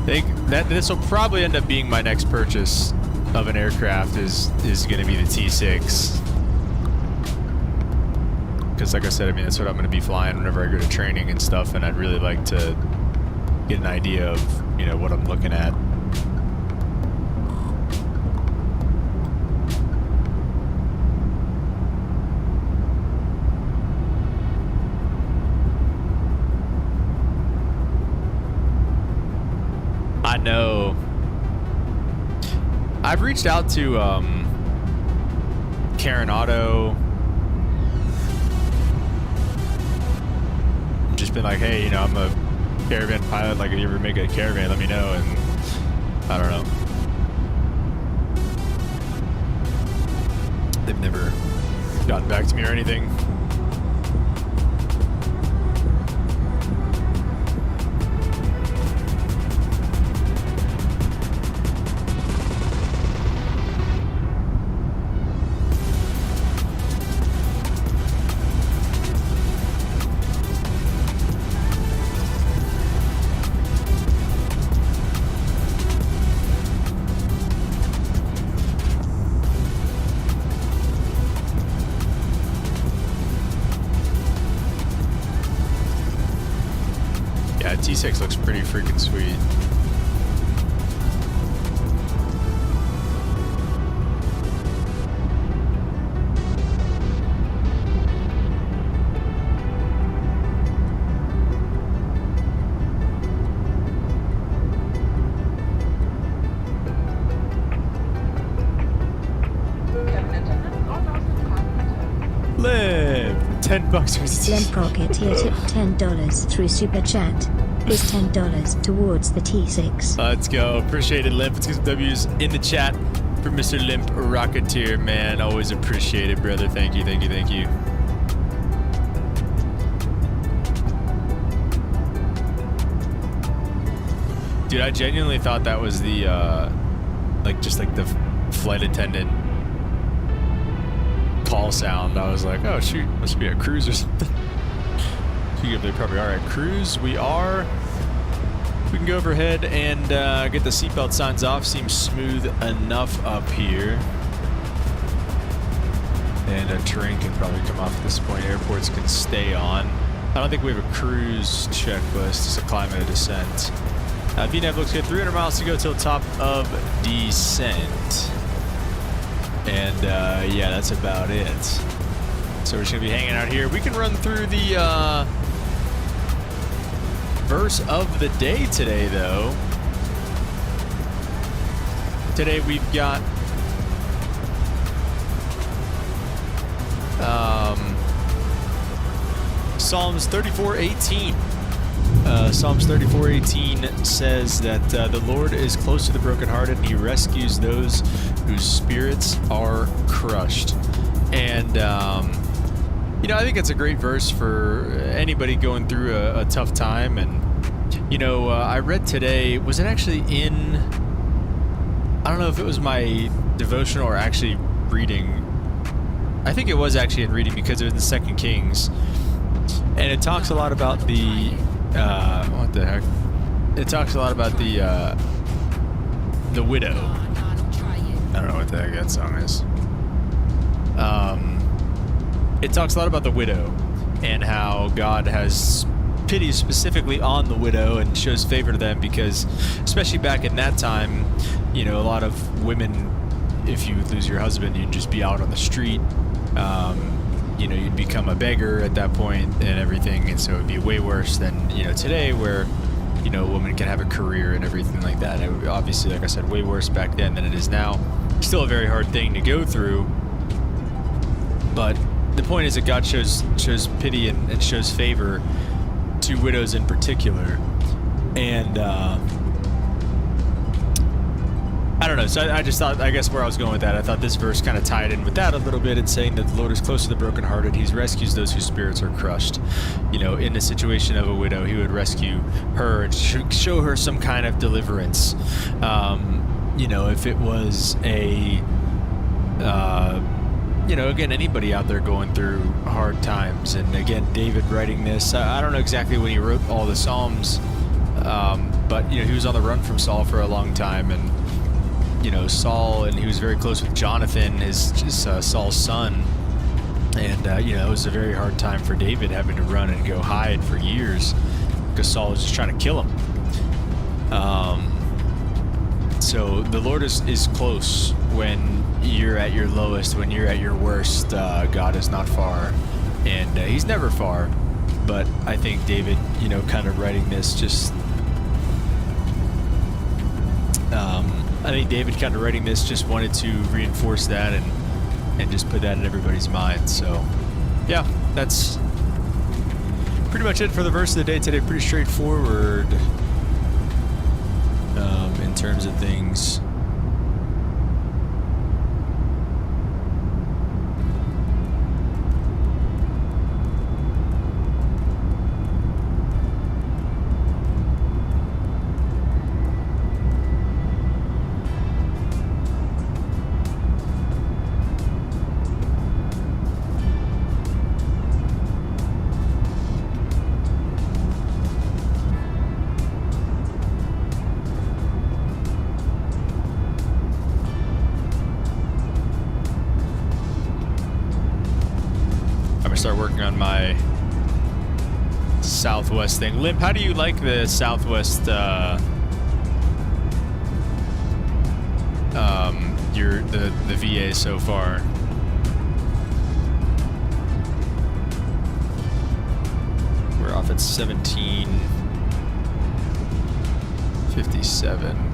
This will probably end up being my next purchase of an aircraft is going to be the T6. Because like I said, I mean, that's what I'm going to be flying whenever I go to training and stuff, and I'd really like to get an idea of, you know, what I'm looking at. I know. I've reached out to Karen Auto. Just been like, hey, you know, I'm a caravan pilot. Like, if you ever make a caravan, let me know. And I don't know. They've never gotten back to me or anything. T6 looks pretty freaking sweet. Live! $10 for Len Pocket here tipped $10 through Super Chat. is $10 towards the T6. Let's go. Appreciate it, Limp. Let's get some W's in the chat for Mr. Limp Rocketeer, man. Always appreciate it, brother. Thank you, thank you, thank you. Dude, I genuinely thought that was the, just the flight attendant call sound. I was like, oh shoot, must be a cruise or something. They probably are at cruise. We are. We can go overhead and get the seatbelt signs off. Seems smooth enough up here. And a terrain can probably come off at this point. Airports can stay on. I don't think we have a cruise checklist. It's a climb and a descent. VNAV looks good. 300 miles to go till top of descent. And yeah, that's about it. So we're just gonna be hanging out here. We can run through the verse of the day today, though. Today we've got Psalms 34:18. Psalms 34:18 says that the Lord is close to the brokenhearted and he rescues those whose spirits are crushed. And you know, I think it's a great verse for anybody going through a tough time. And you know, I read today, was it actually in, I don't know if it was my devotional or actually reading. I think it was actually in reading because it was in 2 Kings. And it talks a lot about the, what the heck? It talks a lot about the widow. I don't know what the heck that song is. It talks a lot about the widow and how God has pity specifically on the widow and shows favor to them because, especially back in that time, you know, a lot of women, if you lose your husband, you'd just be out on the street. You know, you'd become a beggar at that point and everything, and so it'd be way worse than, you know, today where, you know, a woman can have a career and everything like that. And it would, obviously, like I said, way worse back then than it is now. Still a very hard thing to go through, but the point is that God shows pity and shows favor to widows in particular. And I don't know, so I just thought, I guess where I was going with that, I thought this verse kind of tied in with that a little bit. It's saying that the Lord is close to the brokenhearted. He rescues those whose spirits are crushed. You know, in the situation of a widow, he would rescue her and show her some kind of deliverance. You know, if it was a, you know, again, anybody out there going through hard times. And again, David writing this, I don't know exactly when he wrote all the Psalms, but, you know, he was on the run from Saul for a long time. And, you know, Saul, and he was very close with Jonathan, his Saul's son. And, you know, it was a very hard time for David having to run and go hide for years because Saul was just trying to kill him. So the Lord is close when you're at your lowest, when you're at your worst. God is not far, and he's never far. But I think David, you know, kind of writing this just, I think David kind of writing this just wanted to reinforce that and just put that in everybody's mind. So, yeah, that's pretty much it for the verse of the day today. Pretty straightforward in terms of things. Start working on my Southwest thing. Limp, how do you like the Southwest the VA so far? We're off at 1757.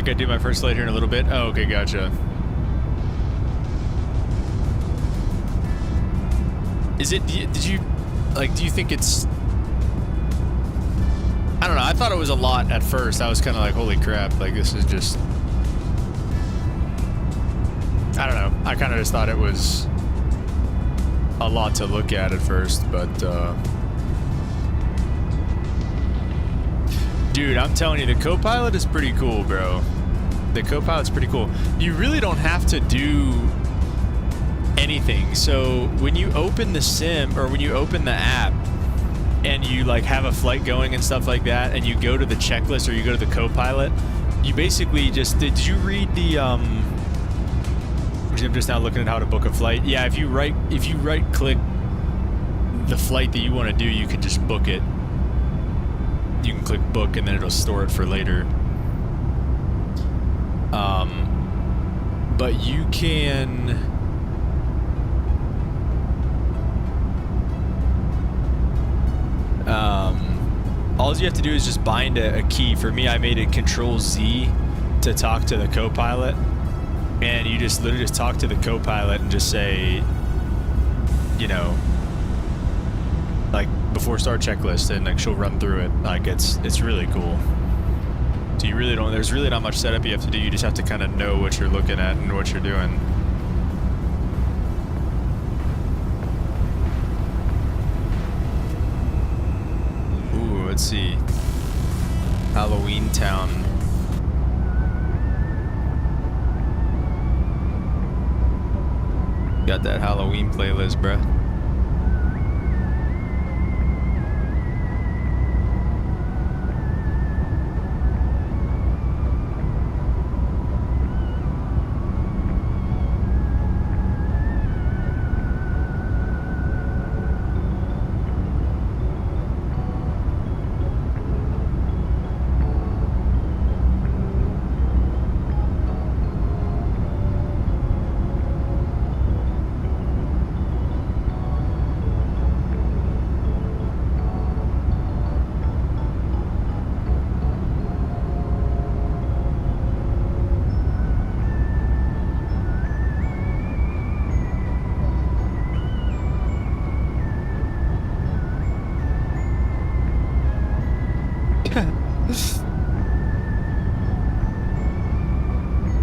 think I do my first flight here in a little bit. Oh, okay, gotcha. Is it, do you think it's, I don't know, I thought it was a lot at first. I was kind of like, holy crap, like this is just, I don't know. I kind of just thought it was a lot to look at first, but, dude, I'm telling you, the co-pilot is pretty cool, bro. The co-pilot's pretty cool. You really don't have to do anything. So when you open the sim, or when you open the app and you like have a flight going and stuff like that, and you go to the checklist or you go to the co-pilot, you basically just, did you read the I'm just now looking at how to book a flight. Yeah, if you right click the flight that you want to do, you can just book it. You can click book and then it'll store it for later. But you can, all you have to do is just bind a key. For me, I made it Control Z to talk to the co-pilot, and you just literally just talk to the co-pilot and just say, you know, like before start checklist, and like she'll run through it. Like it's really cool. So you really don't, there's really not much setup you have to do. You just have to kind of know what you're looking at and what you're doing. Ooh, let's see. Halloween Town. Got that Halloween playlist, bruh.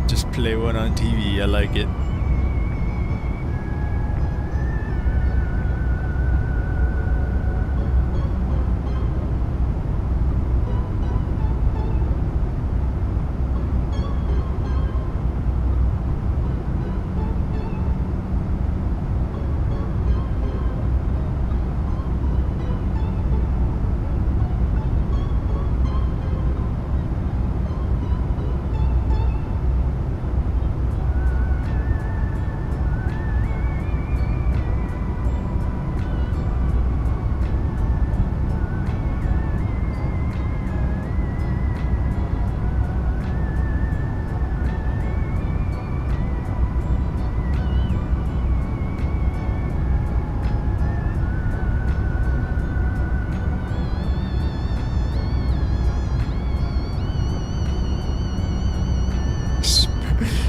Just play one on TV. I like it.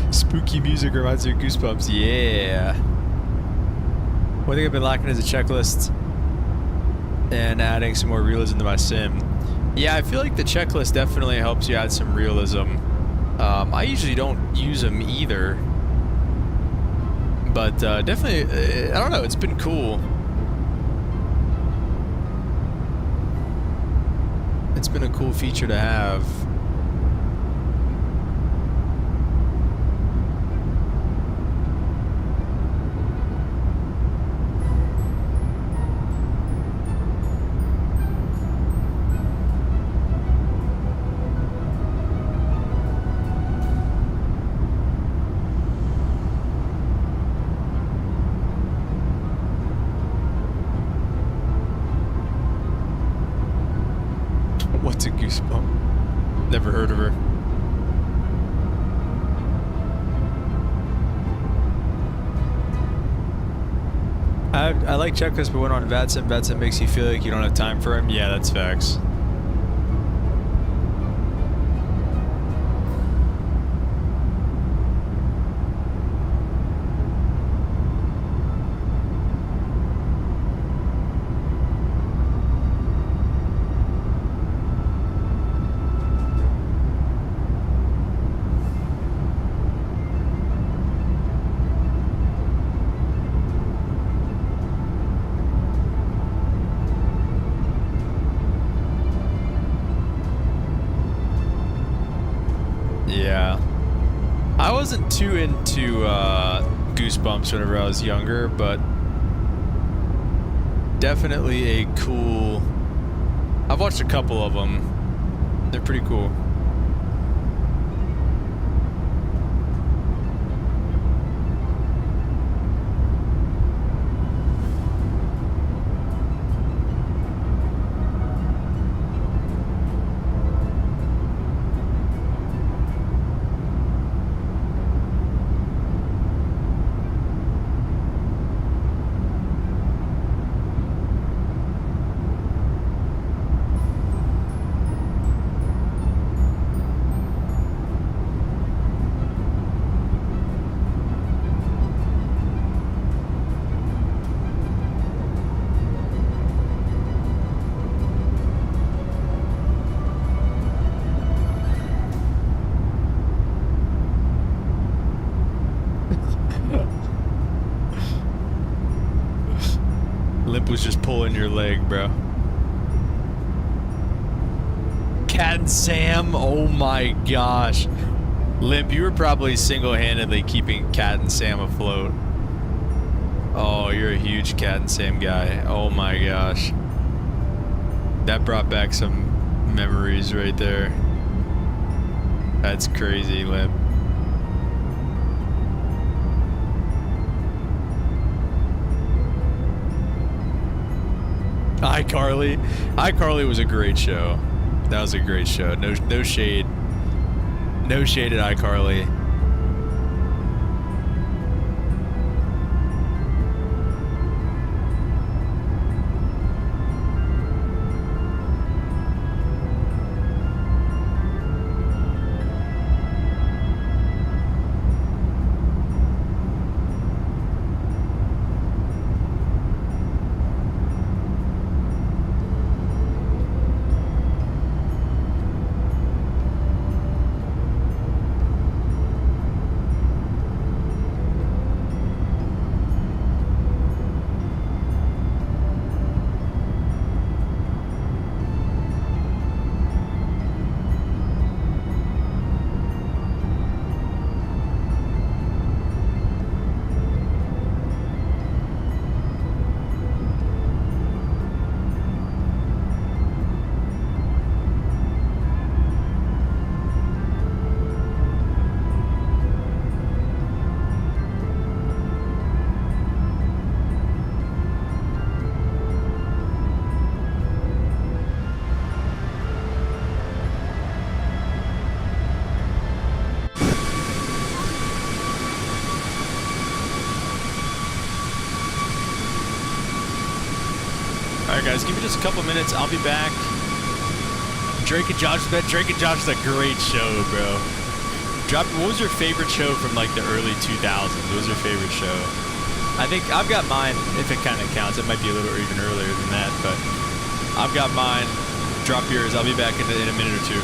Spooky music reminds me of Goosebumps. Yeah. One thing I've been lacking is a checklist and adding some more realism to my sim. Yeah, I feel like the checklist definitely helps you add some realism. I usually don't use them either, but definitely, I don't know, it's been cool. It's been a cool feature to have. What's a goosebump? Never heard of her. I like checklists, but when on VATSIM makes you feel like you don't have time for him. Yeah, that's facts. too into Goosebumps whenever I was younger, but definitely a cool... I've watched a couple of them. They're pretty cool. Limp was just pulling your leg, bro. Cat and Sam, oh my gosh. Limp, you were probably single-handedly keeping Cat and Sam afloat. Oh, you're a huge Cat and Sam guy. Oh my gosh. That brought back some memories right there. That's crazy, Limp. iCarly. iCarly was a great show. That was a great show. No shade. No shade at iCarly. Alright guys, give me just a couple minutes, I'll be back. Drake and Josh's bed. Drake and Josh is a great show, bro. What was your favorite show from like the early 2000s? What was your favorite show? I think I've got mine, if it kind of counts. It might be a little even earlier than that, but I've got mine. Drop yours. I'll be back in a minute or two.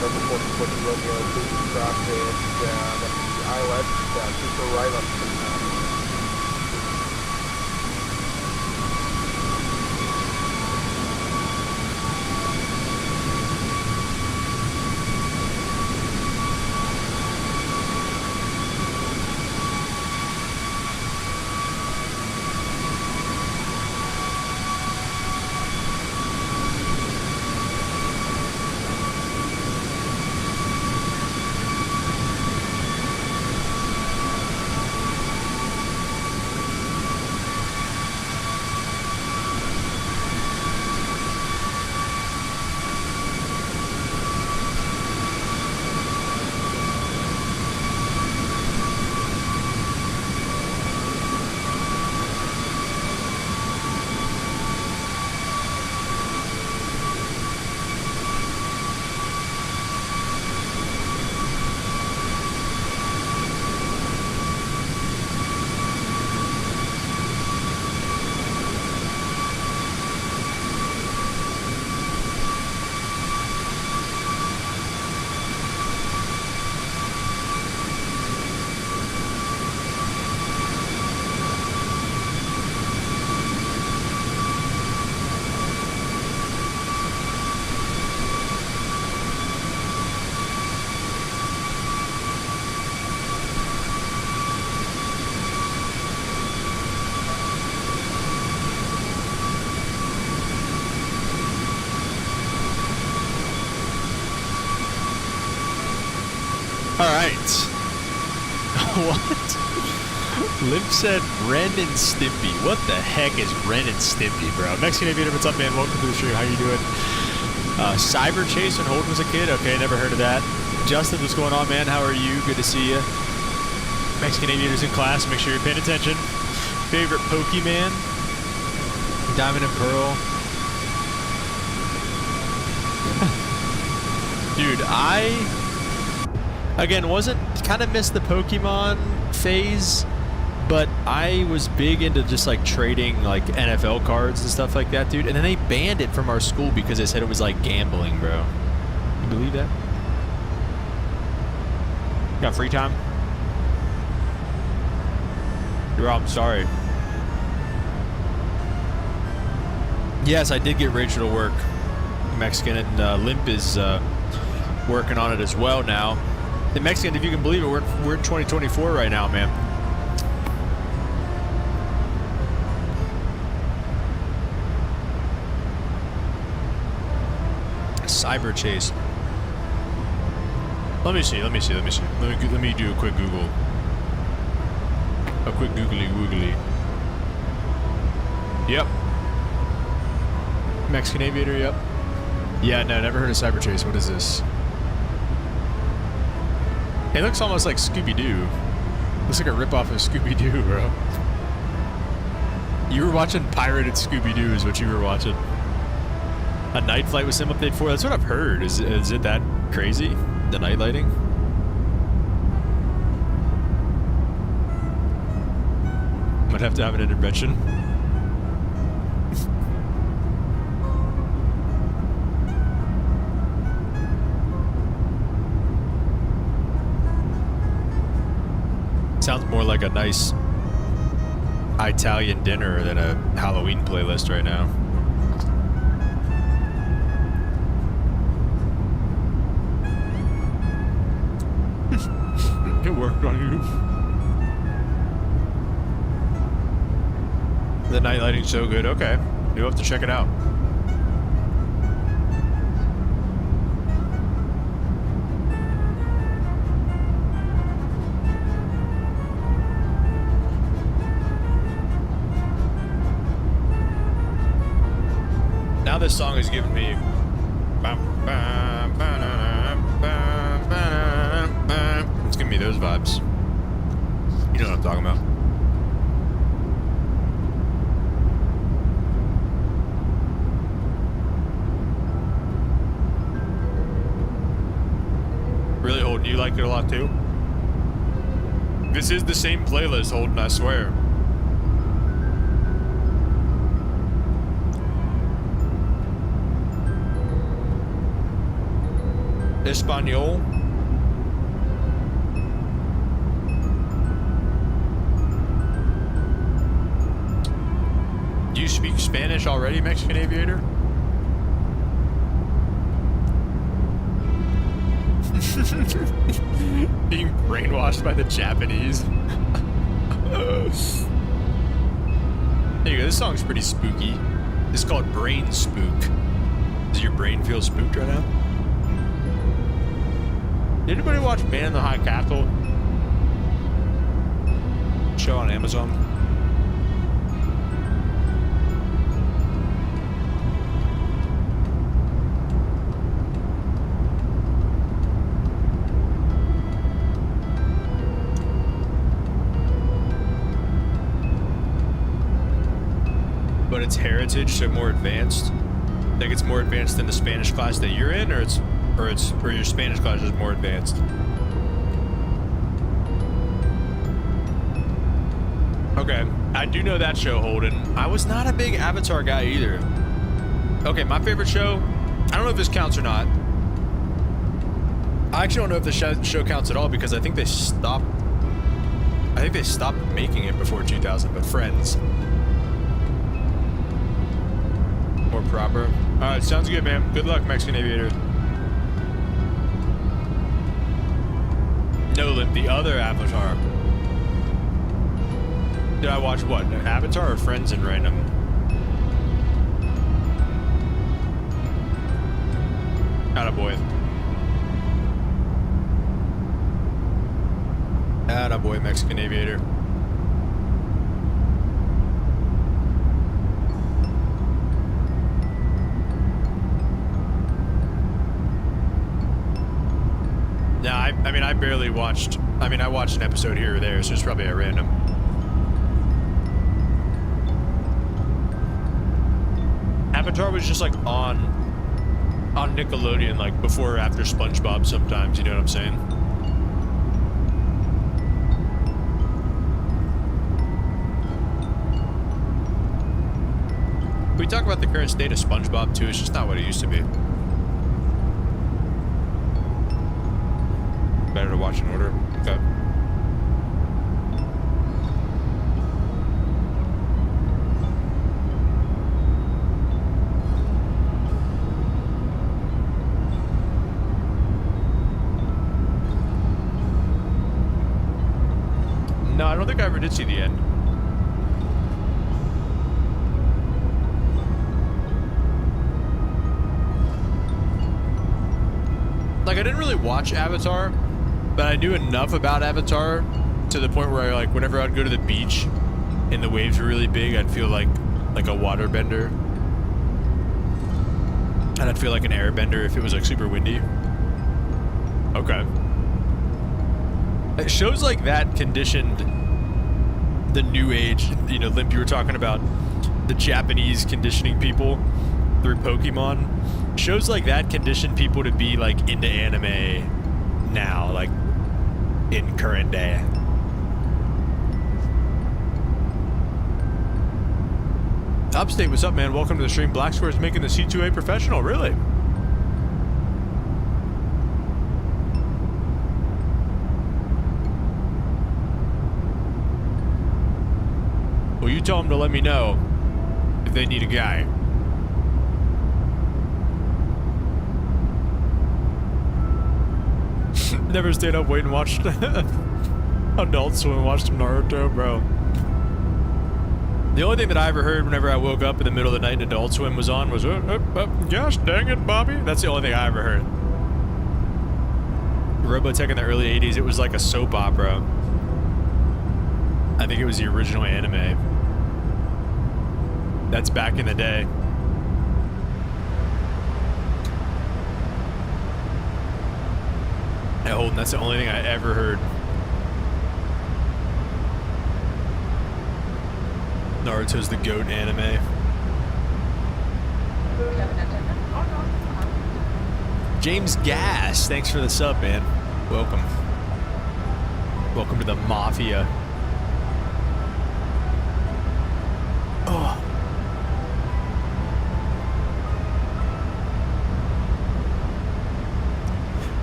November 14 Romeo, please traffic, ILS, super right on. Alright. What? Limp said Ren and Stimpy. What the heck is Ren and Stimpy, bro? Mexican Aviator, what's up, man? Welcome to the stream. How you doing? Cyber Chase when Holden was a kid? Okay, never heard of that. Justin, what's going on, man? How are you? Good to see you. Mexican Aviators in class. Make sure you're paying attention. Favorite Pokemon? Diamond and Pearl. Dude, again, kind of missed the Pokemon phase, but I was big into just like trading like NFL cards and stuff like that, dude. And then they banned it from our school because they said it was like gambling, bro. You believe that? Got free time? I'm sorry. Yes, I did get Rachel to work, Mexican, and Limp is working on it as well now. The Mexican, if you can believe it, we're in 2024 right now, man. Cyber Chase. Let me see. Let me do a quick Google. A quick googly woogly. Yep. Mexican Aviator, yep. Yeah, no, never heard of Cyber Chase. What is this? It looks almost like Scooby-Doo. Looks like a ripoff of Scooby-Doo, bro. You were watching pirated Scooby-Doo is what you were watching. A night flight with sim update 4? That's what I've heard. Is it that crazy? The night lighting? Might have to have an intervention. Sounds more like a nice Italian dinner than a Halloween playlist right now. It worked on you. The night lighting's so good. Okay, you'll have to check it out. Now this song is giving me it's giving me those vibes. You know what I'm talking about. Really, Holden, you like it a lot too? This is the same playlist, Holden, I swear. Espanol. Do you speak Spanish already, Mexican Aviator? Being brainwashed by the Japanese. There you go, this song's pretty spooky. It's called Brain Spook. Does your brain feel spooked right now? Did anybody watch Man in the High Castle? Show on Amazon. But it's heritage, so more advanced. Like it's more advanced than the Spanish class that you're in, or your Spanish class is more advanced. Okay, I do know that show, Holden. I was not a big Avatar guy either. Okay, my favorite show. I don't know if this counts or not. I actually don't know if the show counts at all because I think they stopped. I think they stopped making it before 2000. But Friends. More proper. Alright, sounds good, man. Good luck, Mexican Aviator. Nolan, the other Avatar. Did I watch what? Avatar or Friends in random? Attaboy. Attaboy, Mexican Aviator. No, I mean, I barely watched. I mean, I watched an episode here or there, so it's probably a random. Avatar was just like on Nickelodeon, like before or after SpongeBob sometimes, you know what I'm saying? We talk about the current state of SpongeBob too, it's just not what it used to be. Better to watch in order. Okay. No, I don't think I ever did see the end. Like, I didn't really watch Avatar, but I knew enough about Avatar to the point where, like, whenever I'd go to the beach and the waves were really big, I'd feel like a waterbender. And I'd feel like an airbender if it was, like, super windy. Okay. Shows like that conditioned the new age. You know, Limp, you were talking about the Japanese conditioning people through Pokemon. Shows like that condition people to be, like, into anime now, like, in current day. Upstate, what's up, man? Welcome to the stream. Black Square's making the C2A professional, really? Well, you tell them to let me know if they need a guy. Never stayed up, waiting and watched Adult Swim and watched some Naruto, bro. The only thing that I ever heard whenever I woke up in the middle of the night and Adult Swim was on was, gosh dang it, Bobby. That's the only thing I ever heard. Robotech in the early 80s, it was like a soap opera. I think it was the original anime. That's back in the day. Hey, Holden, that's the only thing I ever heard. Naruto's the GOAT anime. James Gass, thanks for the sub, man. Welcome. Welcome to the Mafia. Oh.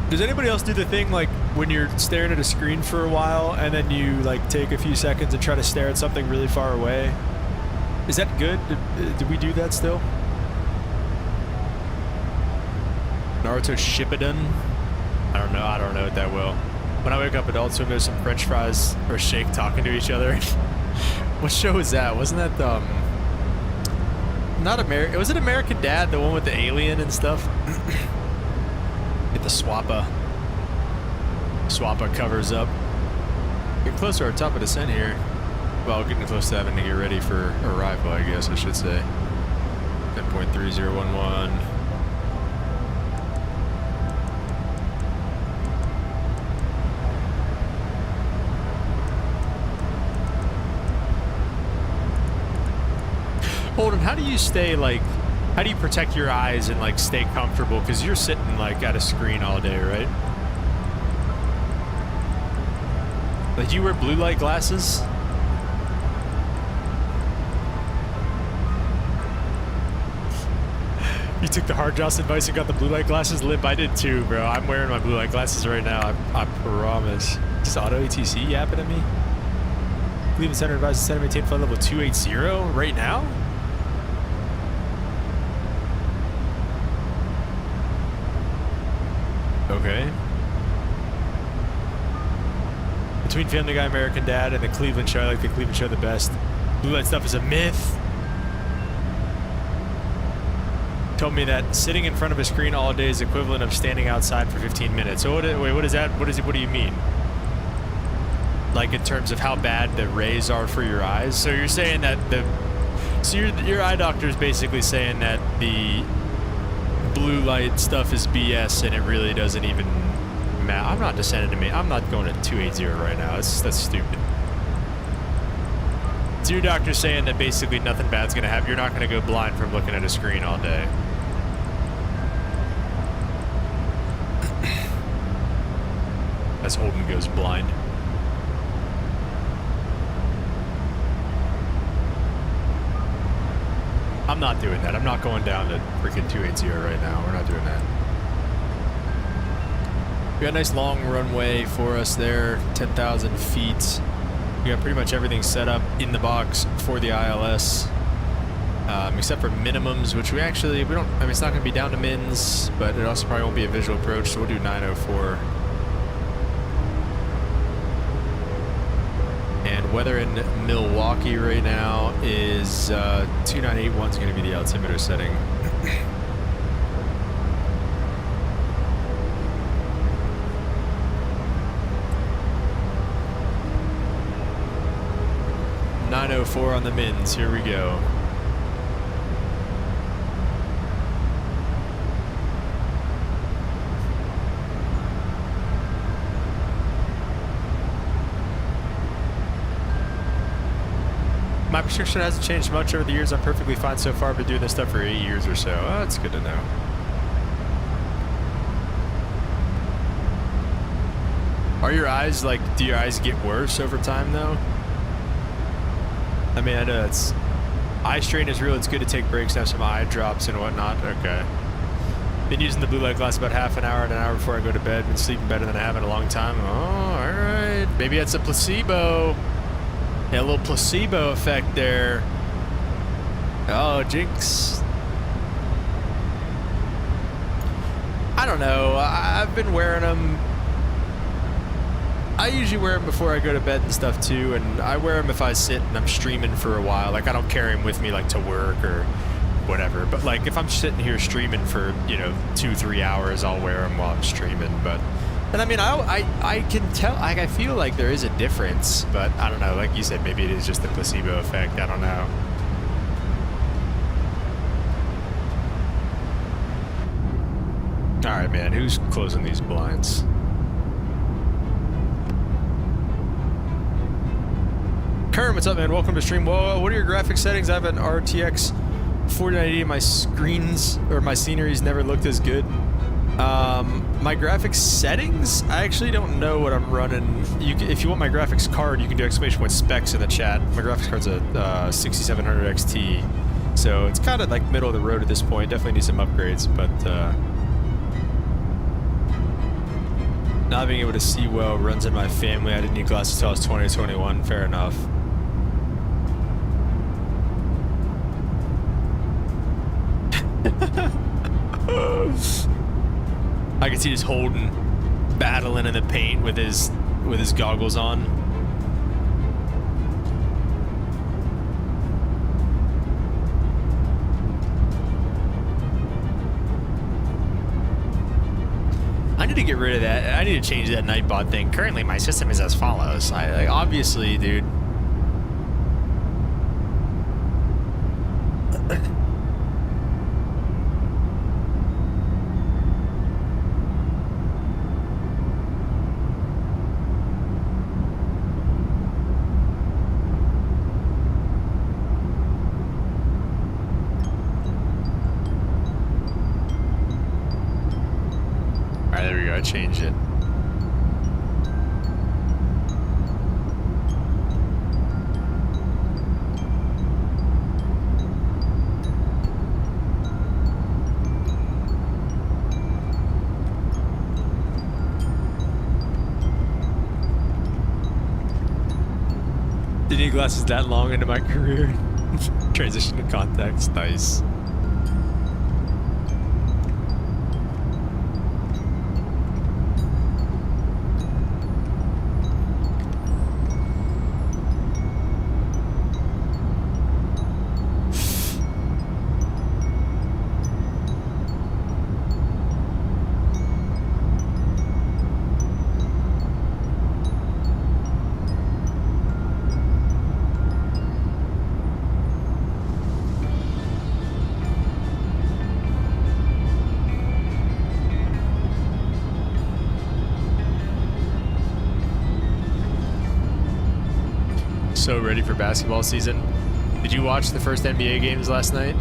Does anybody else do the thing like when you're staring at a screen for a while and then you like take a few seconds and try to stare at something really far away? Is that good? Do we do that still? Naruto Shippuden? I don't know it that well. When I wake up, Adult Swim, there's some French fries or shake talking to each other. What show was that? Wasn't that not American? Was it American Dad, the one with the alien and stuff? Get the Swappa. Swappa covers up. Get close to our top of descent here. Well, getting close to having to get ready for arrival, I guess I should say. 10.3011. Holden, how do you stay like, how do you protect your eyes and like stay comfortable? Because you're sitting like at a screen all day, right? Like, do you wear blue light glasses? You took the hard Joss advice and got the blue light glasses? Lip, I did too, bro. I'm wearing my blue light glasses right now. I promise. Just auto ATC yapping at me? Cleveland Center advises center maintain flight level 280 right now? Okay. Between Family Guy, American Dad, and the Cleveland Show, I like the Cleveland Show the best. Blue light stuff is a myth. Told me that sitting in front of a screen all day is equivalent of standing outside for 15 minutes. So wait, what is that? What do you mean? Like in terms of how bad the rays are for your eyes? So you're saying that your eye doctor is basically saying that the blue light stuff is BS and it really doesn't even matter. I'm not descending to me. I'm not going to 280 right now. That's stupid. So your doctor's saying that basically nothing bad's gonna happen. You're not gonna go blind from looking at a screen all day. As Holden goes blind. I'm not doing that. I'm not going down to freaking 280 right now. We're not doing that. We got a nice long runway for us there, 10,000 feet. We got pretty much everything set up in the box for the ILS, except for minimums, which we don't, I mean, it's not going to be down to mins, but it also probably won't be a visual approach, so we'll do 904. And weather in Milwaukee right now is 2981 is going to be the altimeter setting. .904 on the mins. Here we go. My prescription hasn't changed much over the years. I'm perfectly fine so far. Been doing this stuff for 8 years or so. Oh, that's good to know. Are your eyes like? Do your eyes get worse over time though? I mean, I know it's eye strain is real. It's good to take breaks, have some eye drops and whatnot. Okay. Been using the blue light glass about half an hour and an hour before I go to bed. Been sleeping better than I have in a long time. Oh, all right. Maybe it's a placebo. Yeah, a little placebo effect there. Oh, jinx. I don't know. I've been wearing them. I usually wear them before I go to bed and stuff too, and I wear them if I sit and I'm streaming for a while. Like, I don't carry them with me like to work or whatever, but like if I'm sitting here streaming for, you know, 2-3 hours, I'll wear them while I'm streaming. But, and I mean, I can tell, like, I feel like there is a difference, but I don't know, like you said, maybe it is just the placebo effect. I don't know. All right, man, who's closing these blinds? Kern, what's up, man? Welcome to stream. Whoa, what are your graphic settings? I have an RTX 4090 and my screens or my sceneries never looked as good. My graphics settings, I actually don't know what I'm running. If you want my graphics card, you can do !specs in the chat. My graphics card's a 6700 XT, so it's kind of like middle of the road at this point. Definitely need some upgrades, but Not being able to see well runs in my family. I didn't need glasses until I was 20 or 21. Fair enough. I can see just Holden battling in the paint with his goggles on. I need to get rid of that. I need to change that Nightbot thing. Currently, my system is as follows. Like, obviously, dude. I changed it. Didn't need glasses that long into my career. Transition to contacts. Nice. So ready for basketball season. Did you watch the first NBA games last night?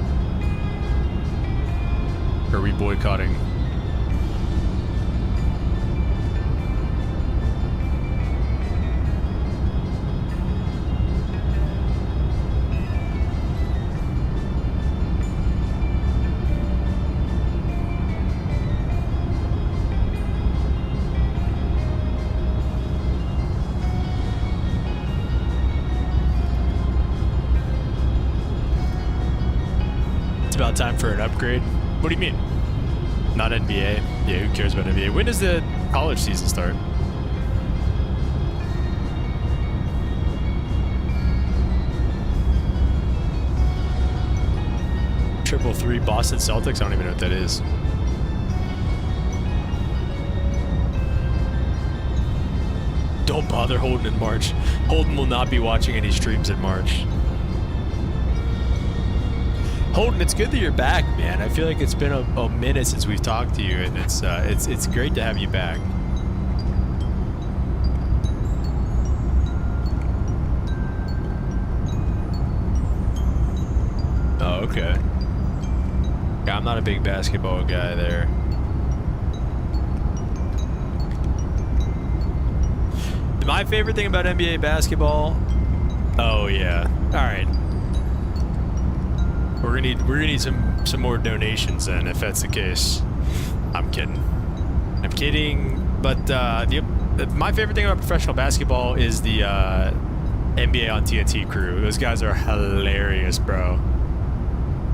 Or are we boycotting? About time for an upgrade. What do you mean? Not NBA? Yeah, who cares about NBA? When does the college season start? Triple three Boston Celtics? I don't even know what that is. Don't bother Holden in March. Holden will not be watching any streams in March. Holden, it's good that you're back, man. I feel like it's been a minute since we've talked to you, and it's great to have you back. Oh, okay. Yeah, I'm not a big basketball guy there. My favorite thing about NBA basketball? Oh yeah. All right. We're gonna need some more donations then, if that's the case. I'm kidding. I'm kidding. But my favorite thing about professional basketball is the NBA on TNT crew. Those guys are hilarious, bro.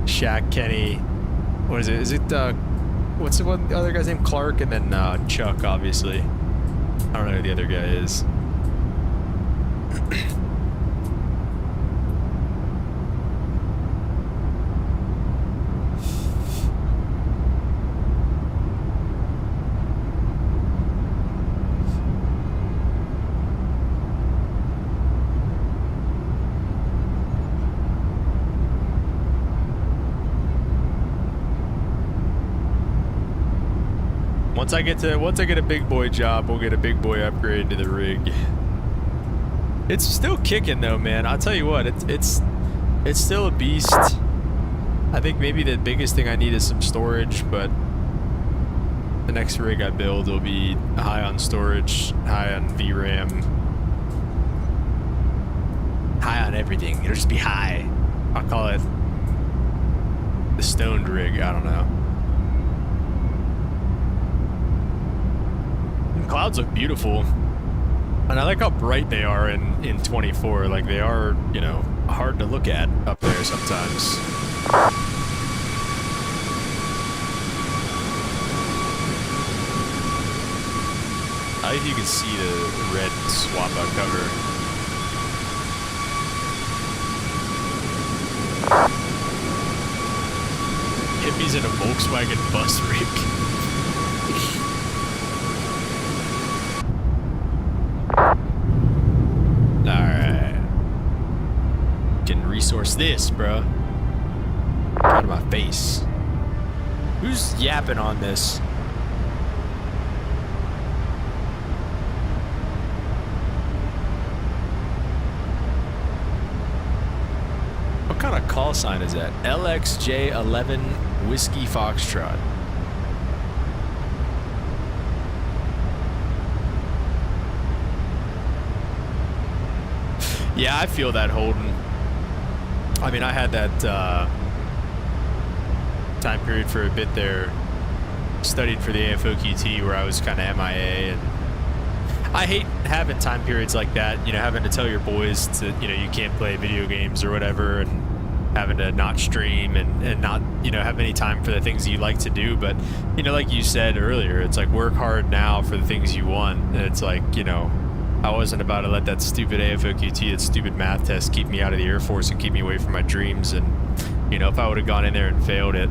Shaq, Kenny. What is it? Is it what's the other guy's name? Clark, and then Chuck, obviously. I don't know who the other guy is. Once I get a big boy job, we'll get a big boy upgrade to the rig. It's still kicking though, man. I'll tell you what, it's still a beast. I think maybe the biggest thing I need is some storage, but the next rig I build will be high on storage, high on VRAM, high on everything. It'll just be high. I'll call it the stoned rig. I don't know. clouds look beautiful. And I like how bright they are in 24. Like, they are, you know, hard to look at up there sometimes. I think you can see the red swap out cover. Hippies in a Volkswagen bus rig. Alright. Can resource this, bro. Out of my face. Who's yapping on this? What kind of call sign is that? LXJ11 Whiskey Foxtrot. Yeah, I feel that, Holden. I mean, I had that time period for a bit there, studied for the AFOQT where I was kind of MIA, and I hate having time periods like that, you know, having to tell your boys to, you know, you can't play video games or whatever, and having to not stream and not, you know, have any time for the things you like to do. But, you know, like you said earlier, it's like work hard now for the things you want. And it's like, you know, I wasn't about to let that stupid AFOQT, that stupid math test keep me out of the Air Force and keep me away from my dreams. And, you know, if I would have gone in there and failed it,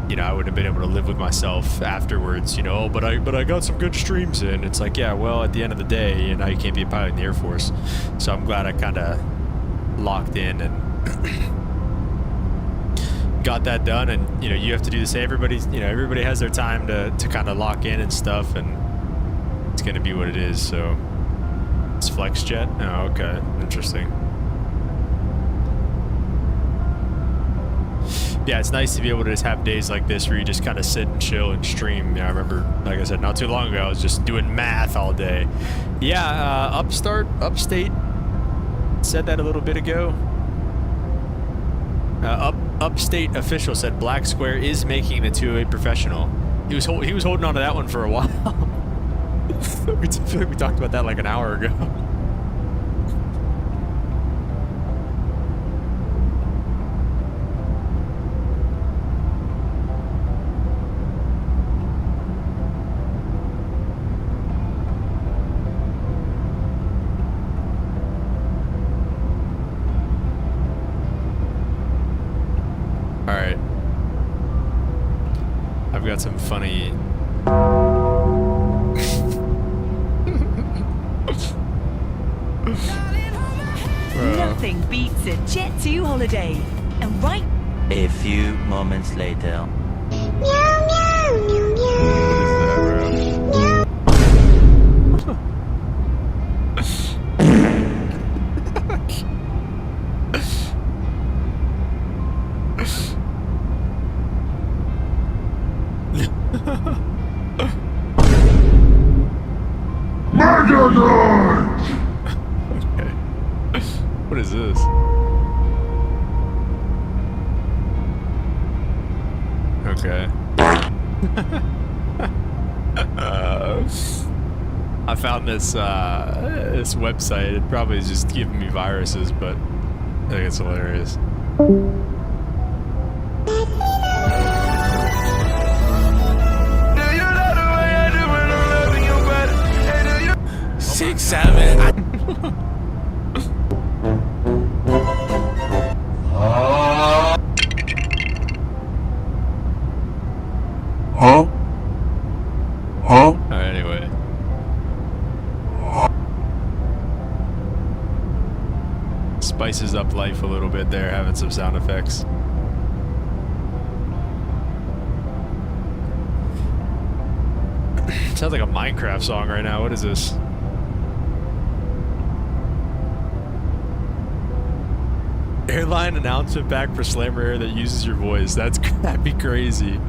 you know, I wouldn't have been able to live with myself afterwards, you know, oh, but I got some good streams in. It's like, yeah, well, at the end of the day, you know, you can't be a pilot in the Air Force. So I'm glad I kind of locked in and got that done. And, you know, you have to do the same. Everybody has their time to kind of lock in and stuff, and it's going to be what it is. So it's FlexJet. Oh, okay. Interesting. Yeah, it's nice to be able to just have days like this where you just kind of sit and chill and stream. Yeah, I remember, like I said, not too long ago, I was just doing math all day. Yeah, Upstate said that a little bit ago. Upstate official said Black Square is making the 208 professional. He was holding on to that one for a while. I feel like we talked about that like an hour ago. Alright. I've got some funny... Nothing beats a Jet 2 holiday. And right... A few moments later. Okay. What is this? Okay. I found this this website. It probably is just giving me viruses, but I think it's hilarious. 6, 7. Anyway. Spices up life a little bit there, having some sound effects. Sounds like a Minecraft song right now. What is this? Airline announcement pack for Slammer Air that uses your voice. That'd be crazy.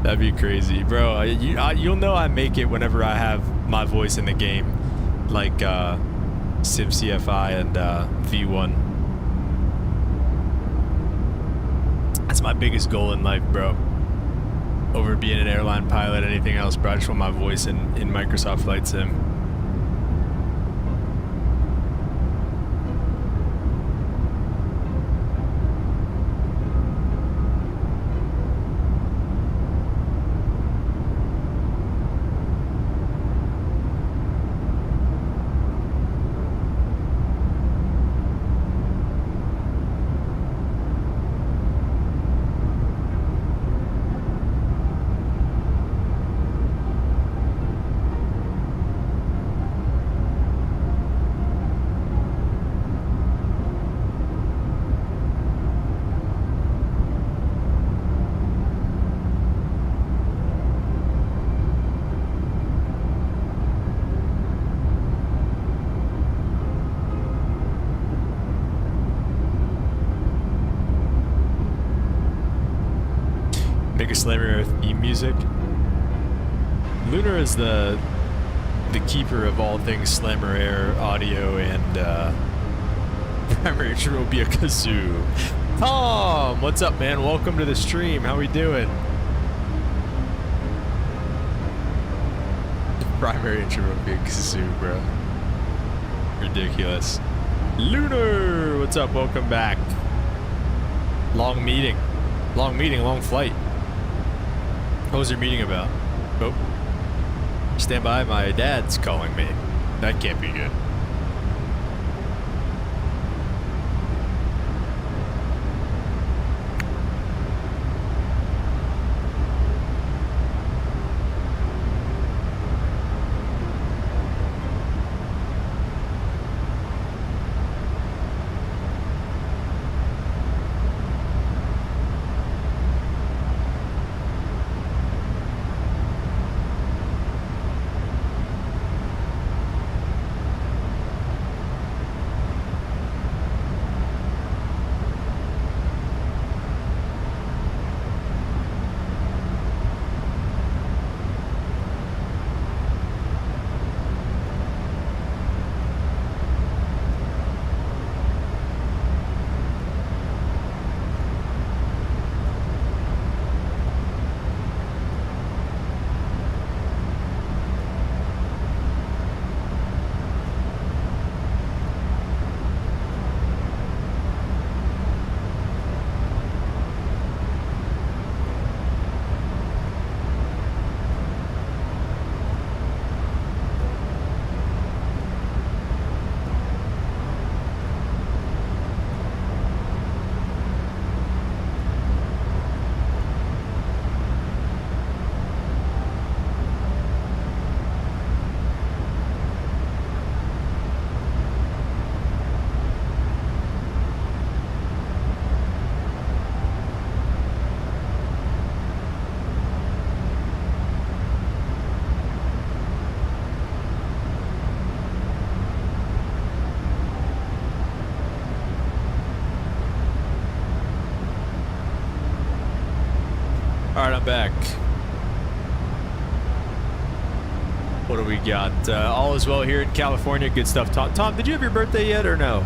That'd be crazy, bro. You'll know I make it whenever I have my voice in the game, like SimCFI and V1. That's my biggest goal in life, bro. over being an airline pilot, anything else, bro. I just want my voice in Microsoft Flight Sim. Make a Slammer Air theme music. Lunar is the keeper of all things Slammer Air audio, and primary instrument will be a kazoo. Tom, what's up, man? Welcome to the stream. How we doing? The primary instrument will be a kazoo, bro. Ridiculous. Lunar, what's up? Welcome back. Long meeting, long flight. What was your meeting about? Oh. Stand by, my dad's calling me. That can't be good. Alright, I'm back. What do we got? All is well here in California. Good stuff. Tom, did you have your birthday yet or no?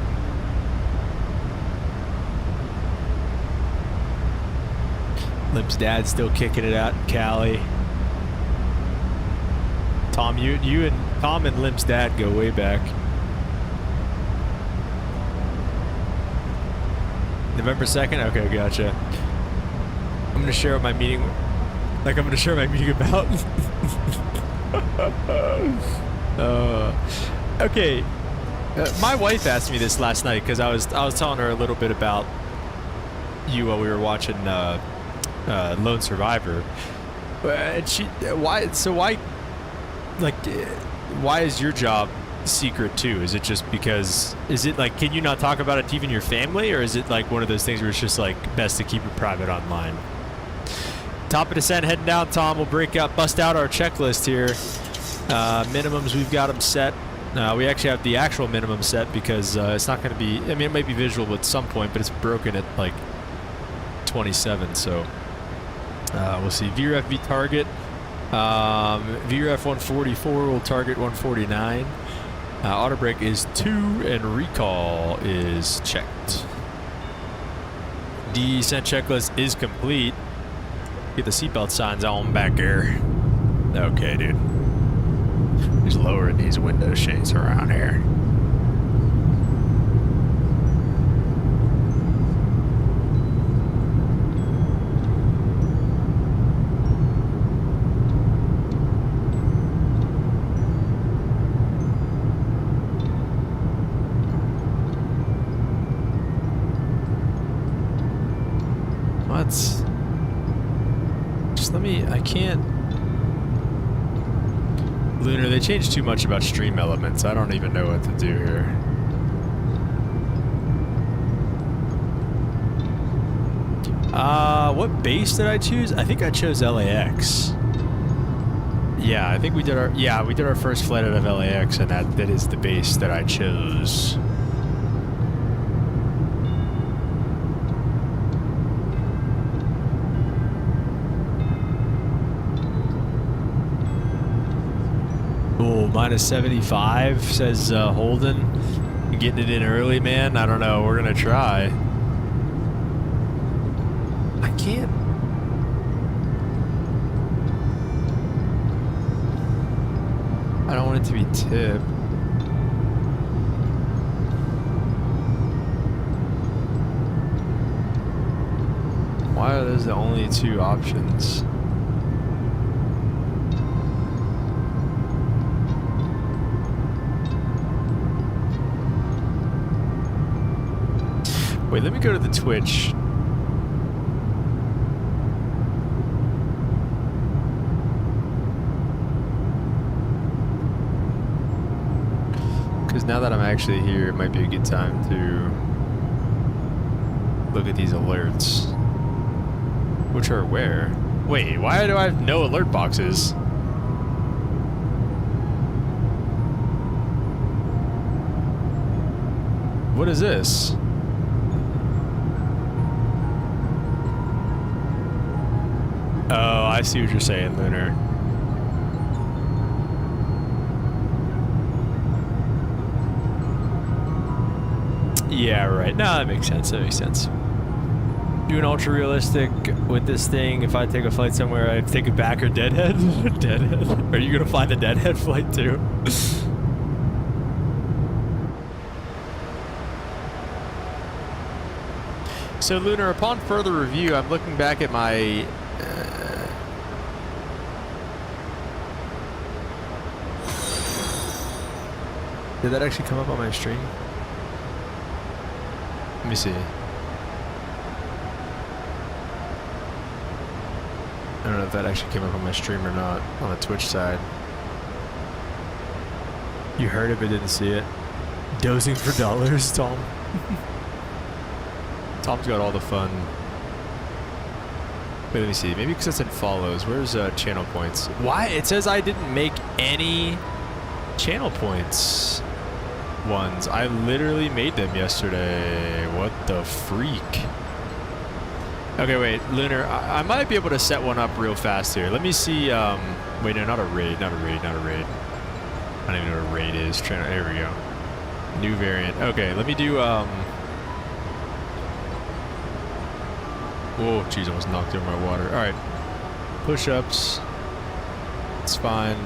Limp's dad's still kicking it out in Cali. Tom, you and Tom and Limp's dad go way back. November 2nd? Okay, gotcha. I'm gonna share what my meeting, like I'm gonna share my meeting about. Okay, my wife asked me this last night because I was telling her a little bit about you while we were watching Lone Survivor, and why is your job secret too? Is it just because, is it like, can you not talk about it to even your family, or is it like one of those things where it's just like best to keep it private online? Top of descent heading down, Tom. We'll bust out our checklist here. Minimums, we've got them set. We actually have the actual minimum set because it's not going to be, I mean, it might be visual at some point, but it's broken at like 27, so we'll see. VREF V target. VREF 144 will target 149. Auto brake is 2 and recall is checked. Descent checklist is complete. Get the seatbelt signs on back here. Okay, dude. Just lowering these window shades around here. What? Just let me, I can't. Lunar, they changed too much about stream elements. I don't even know what to do here. What base did I choose? I think I chose LAX. Yeah, I think we did our first flight out of LAX, and that is the base that I chose. Cool, minus 75, says Holden. Getting it in early, man. I don't know. We're going to try. I can't. I don't want it to be tip. Why are those the only two options? Wait, let me go to the Twitch. Because now that I'm actually here, it might be a good time to look at these alerts. Which are where? Wait, why do I have no alert boxes? What is this? Oh, I see what you're saying, Lunar. Yeah, right. No, that makes sense. That makes sense. Doing ultra realistic with this thing. If I take a flight somewhere, I take it back or deadhead. Deadhead. Are you gonna fly the deadhead flight too? So, Lunar, upon further review, I'm looking back at my. Did that actually come up on my stream? Let me see. I don't know if that actually came up on my stream or not, on the Twitch side. You heard it but didn't see it. Dozing for dollars, Tom. Tom's got all the fun. Wait, let me see. Maybe because it's in follows. Where's channel points? Why? It says I didn't make any channel points ones. I literally made them yesterday. What the freak? Okay, wait, Lunar, I might be able to set one up real fast here. Let me see, wait, no, not a raid. I don't even know what a raid is. There we go. New variant. Okay, let me do, oh, jeez, I almost knocked over my water. All right, push-ups. It's fine.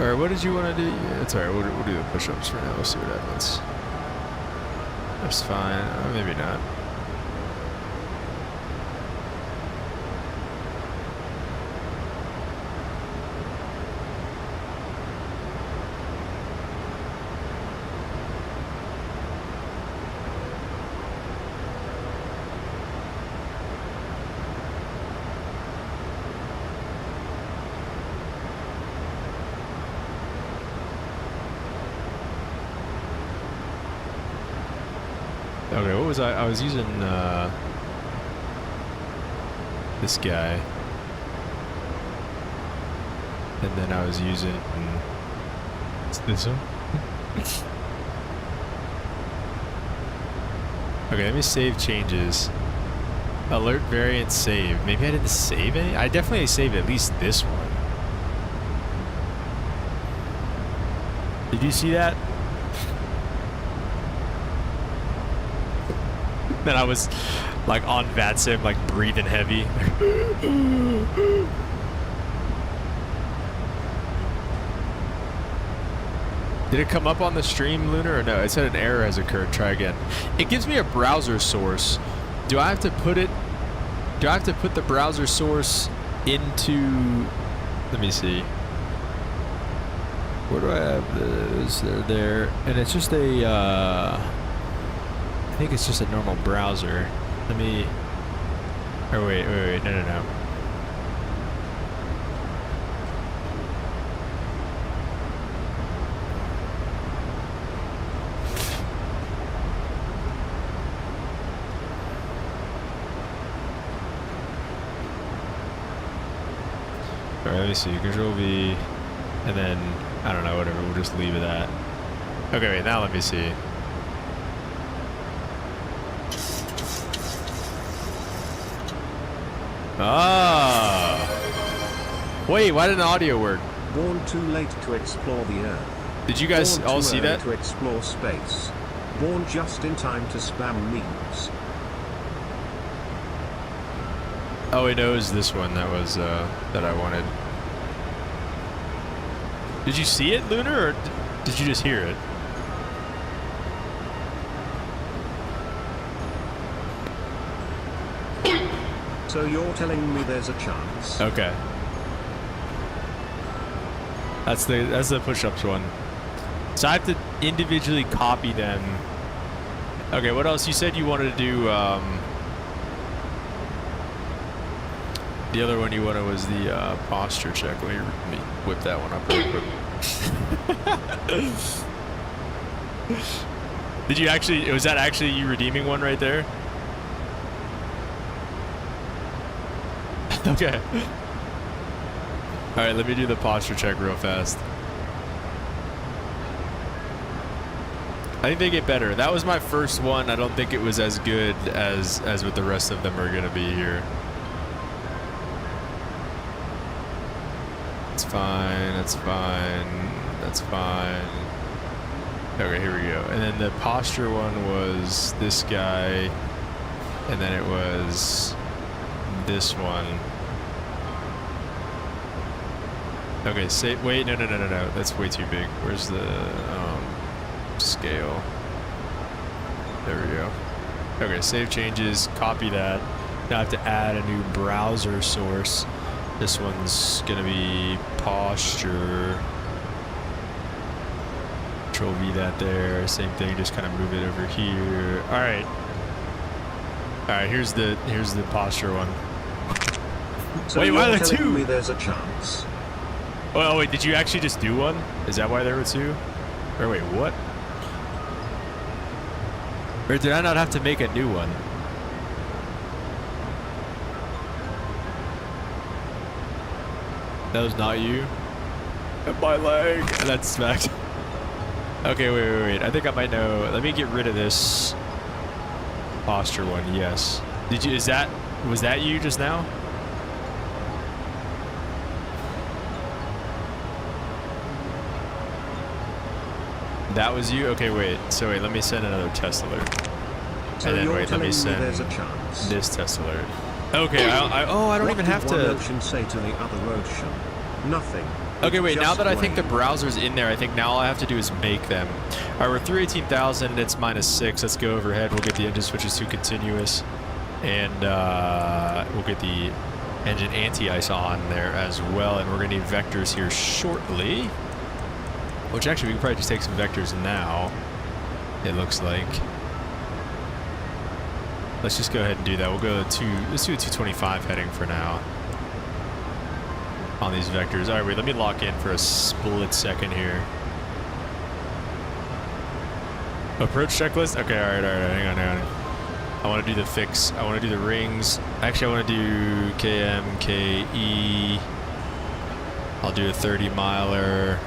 All right, what did you want to do? Yeah, it's all right. We'll do the push-ups for now. We'll see what happens. That's fine. Maybe not. Okay, what was I was using this guy, and then I was using this one. Okay, let me save changes. Alert variant save. Maybe I didn't save any. I definitely saved at least this one. Did you see that? Then I was like on VATSIM, like breathing heavy. Did it come up on the stream, Lunar, or no? It said an error has occurred. Try again. It gives me a browser source. Do I have to put it? Do I have to put the browser source into? Let me see. Where do I have this? They're there, and it's just a. I think it's just a normal browser. Let me. Oh wait, no. Alright, let me see. Control V, and then I don't know. Whatever. We'll just leave it at. Okay, wait. Now let me see. Ah. Wait, why didn't the audio work? Born too late to explore the Earth. Did you guys Born all too see early that? to explore space. Born just in time to spam memes. Oh, wait, no, it was this one that was that I wanted. Did you see it, Lunar, or did you just hear it? So you're telling me there's a chance? Okay. That's the push-ups one. So I have to individually copy them. Okay, what else? You said you wanted to do the other one you wanted was the posture check. Let me whip that one up real quick. Did you actually, was that actually you redeeming one right there? Okay. Alright, let me do the posture check real fast. I think they get better. That was my first one. I don't think it was as good as what the rest of them are going to be here. It's fine. That's fine. That's fine. Okay, here we go. And then the posture one was this guy. And then it was this one. Okay, say, wait, no. That's way too big. Where's the scale? There we go. Okay, save changes, copy that. Now I have to add a new browser source. This one's gonna be posture. Control V that there. Same thing, just kind of move it over here. All right. All right, here's the posture one. So wait, why are you're there telling two? me there's a chance? Oh wait, did you actually just do one? Is that why there were two? Or wait, what? Or did I not have to make a new one? That was not you? My leg. That's smacked. Okay, wait. I think I might know. Let me get rid of this posture one. Yes. Did you? Was that you just now? That was you? Okay, wait. So wait, let me send another test alert. So and then you're wait, let me telling send me there's a chance? this test alert. Okay, I don't even have What did to. one ocean say to the other ocean? Nothing. Okay, It wait, now just that I think the went. browser's in there, I think now all I have to do is make them. Alright, we're 318,000 and it's -6. Let's go overhead. We'll get the engine switches to continuous. And we'll get the engine anti-ice on there as well. And we're going to need vectors here shortly. Which actually, we can probably just take some vectors now. It looks like. Let's just go ahead and do that. We'll go to let's do a 225 heading for now. On these vectors. Alright, wait, let me lock in for a split second here. Approach checklist? Okay, alright, hang on. I want to do the fix. I want to do the rings. Actually, I want to do KMKE. I'll do a 30 miler.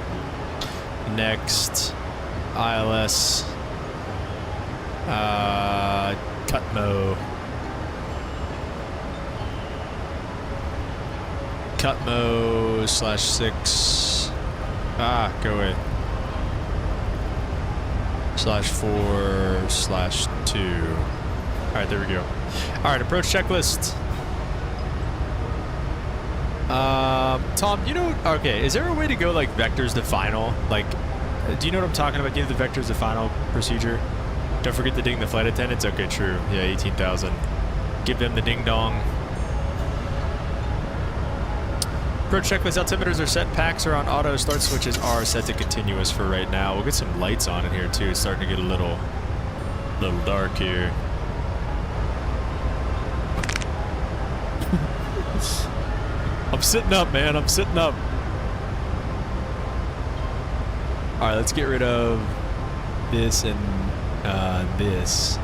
Next, ILS. Cutmo. Cutmo /6. Go away. /4/2. All right, there we go. All right, approach checklist. Tom, you know, okay, is there a way to go like vectors to final? Like, do you know what I'm talking about? Do you know the vectors to final procedure? Don't forget to ding the flight attendants. Okay, true. Yeah, 18,000. Give them the ding dong. Approach checklist altimeters are set. Packs are on auto. Start switches are set to continuous for right now. We'll get some lights on in here too. It's starting to get a little dark here. I'm sitting up, man. I'm sitting up. All right, let's get rid of this and this.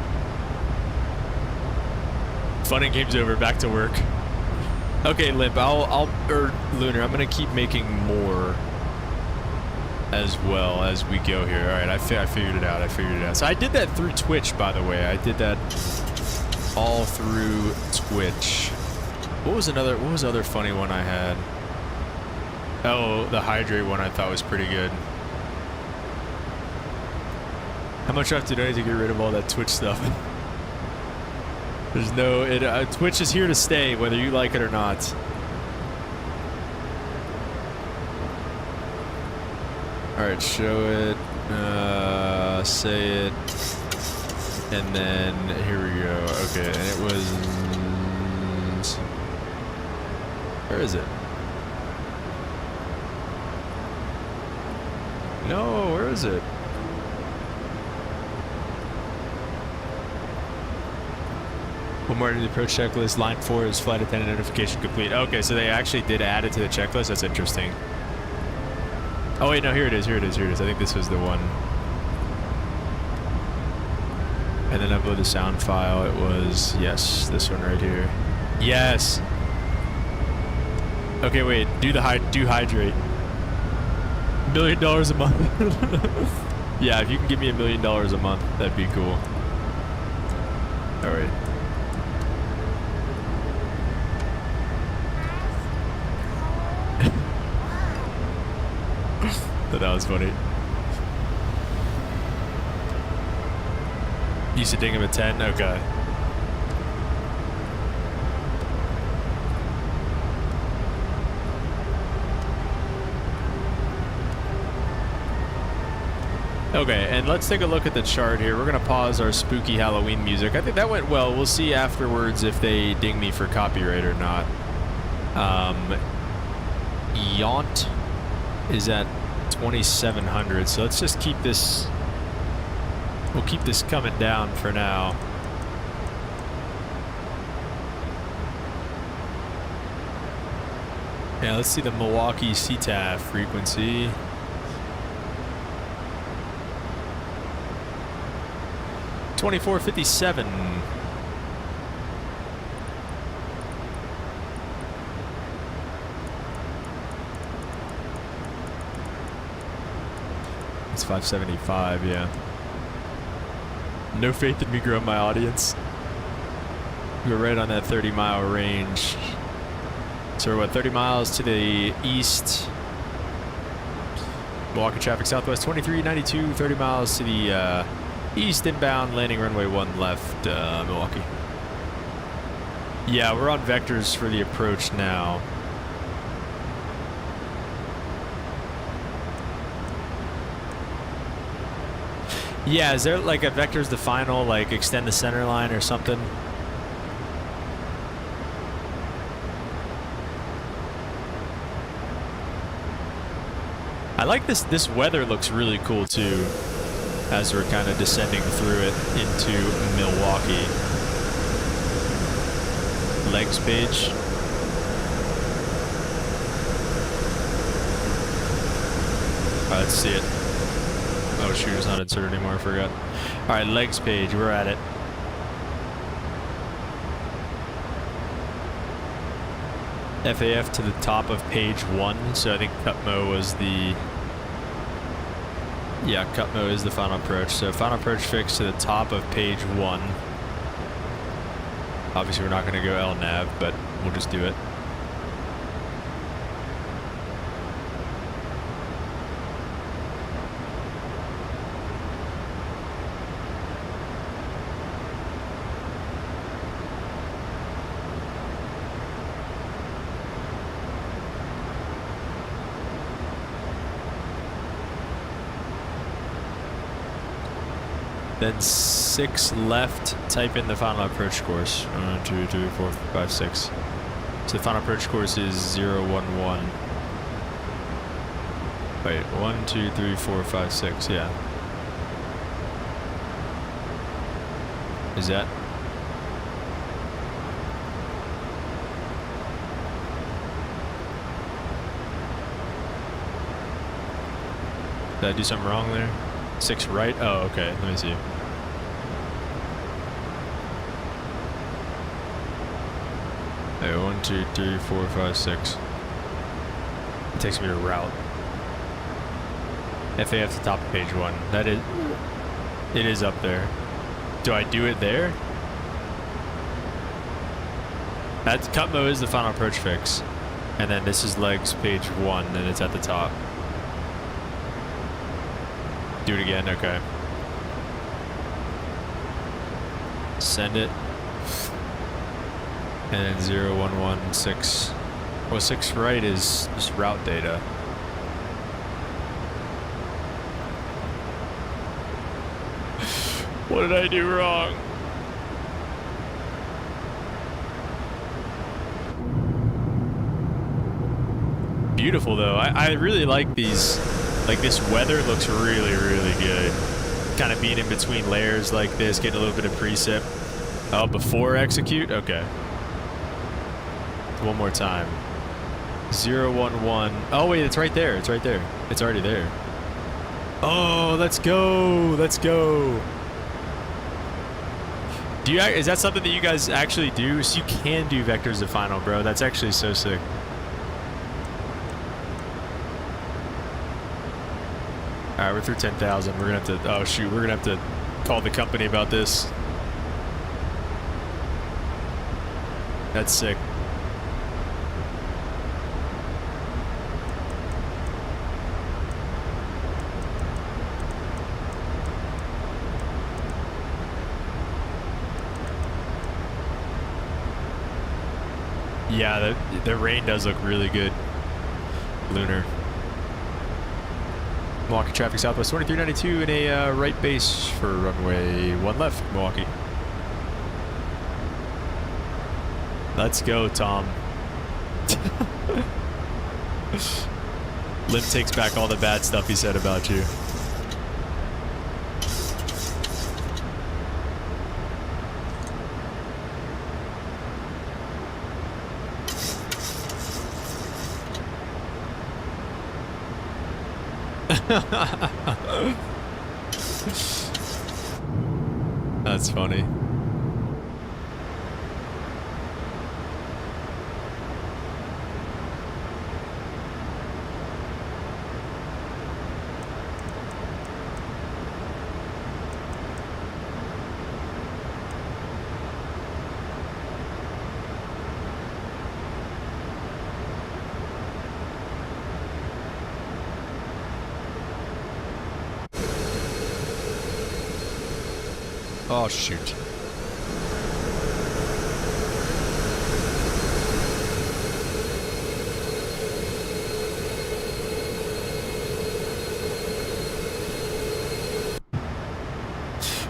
Fun and games over. Back to work. Okay, Limp. Or Lunar. I'm gonna keep making more as well as we go here. All right, I figured it out. I figured it out. So I did that through Twitch, by the way. I did that all through Twitch. What was other funny one I had? Oh, the hydrate one I thought was pretty good. How much do I have to donate to get rid of all that Twitch stuff? There's no... Twitch is here to stay, whether you like it or not. Alright, show it. Say it. And then... Here we go. Okay, and it was... Where is it? No, where is it? One more to the approach checklist. Line 4 is flight attendant notification complete. Okay, so they actually did add it to the checklist. That's interesting. Oh wait, no, here it is. Here it is. Here it is. I think this was the one. And then upload the sound file. It was, yes, this one right here. Yes. Okay, wait. Do hydrate. $1 million a month. Yeah, if you can give me $1 million a month, that'd be cool. All right. Thought that was funny. Used to ding him at 10? Okay. Okay, and let's take a look at the chart here. We're going to pause our spooky Halloween music. I think that went well. We'll see afterwards if they ding me for copyright or not. Yaunt is at 2,700, so let's just keep this... We'll keep this coming down for now. Yeah, let's see the Milwaukee CTAF frequency. 2457. It's 575, yeah. No faith in me growing my audience. We're right on that 30-mile range. So we're what, 30 miles to the east. Milwaukee traffic southwest 2392, 30 miles to the east inbound, landing runway 1 left, Milwaukee. Yeah, we're on vectors for the approach now. Yeah, is there like a vectors to final, like extend the center line or something? I like this. This weather looks really cool too, as we're kind of descending through it into Milwaukee. Legs page. All right, let's see it. Oh shoot, it's not inserted anymore, I forgot. Alright, legs page, we're at it. FAF to the top of page 1, so I think Cutmo was the... Yeah, Cutmo is the final approach. So final approach fixed to the top of page 1. Obviously we're not going to go LNAV, but we'll just do it. Then 6 left, type in the final approach course. 1, 2, 3, 4, 5, 6. So the final approach course is 0, 1, 1. Wait, 1, 2, 3, 4, 5, 6, yeah. Is that? Did I do something wrong there? 6 right? Oh, okay. Let me see. Hey, 1, 2, 3, 4, 5, 6. It takes me to route. FAF to top of page 1. That is... It is up there. Do I do it there? That Cutmo is the final approach fix. And then this is legs page 1, and it's at the top. Do it again, okay. Send it. And then 0, 1, 1, 6. Well, 6 right is just route data. What did I do wrong? Beautiful though. I really like these. Like this weather looks really, really good. Kind of being in between layers like this, getting a little bit of precip. Oh, before execute? Okay. One more time. 0, 1, 1. Oh wait, it's right there. It's right there. It's already there. Oh, let's go. Let's go. Do you, is that something that you guys actually do? So you can do vectors of final, bro. That's actually so sick. All right, we're through 10,000. We're gonna have to. Oh shoot, we're gonna have to call the company about this. That's sick. Yeah, the rain does look really good. Lunar. Milwaukee traffic southwest 2392 in a right base for runway 1 left, Milwaukee. Let's go, Tom. Lim takes back all the bad stuff he said about you. That's funny. Oh, shoot.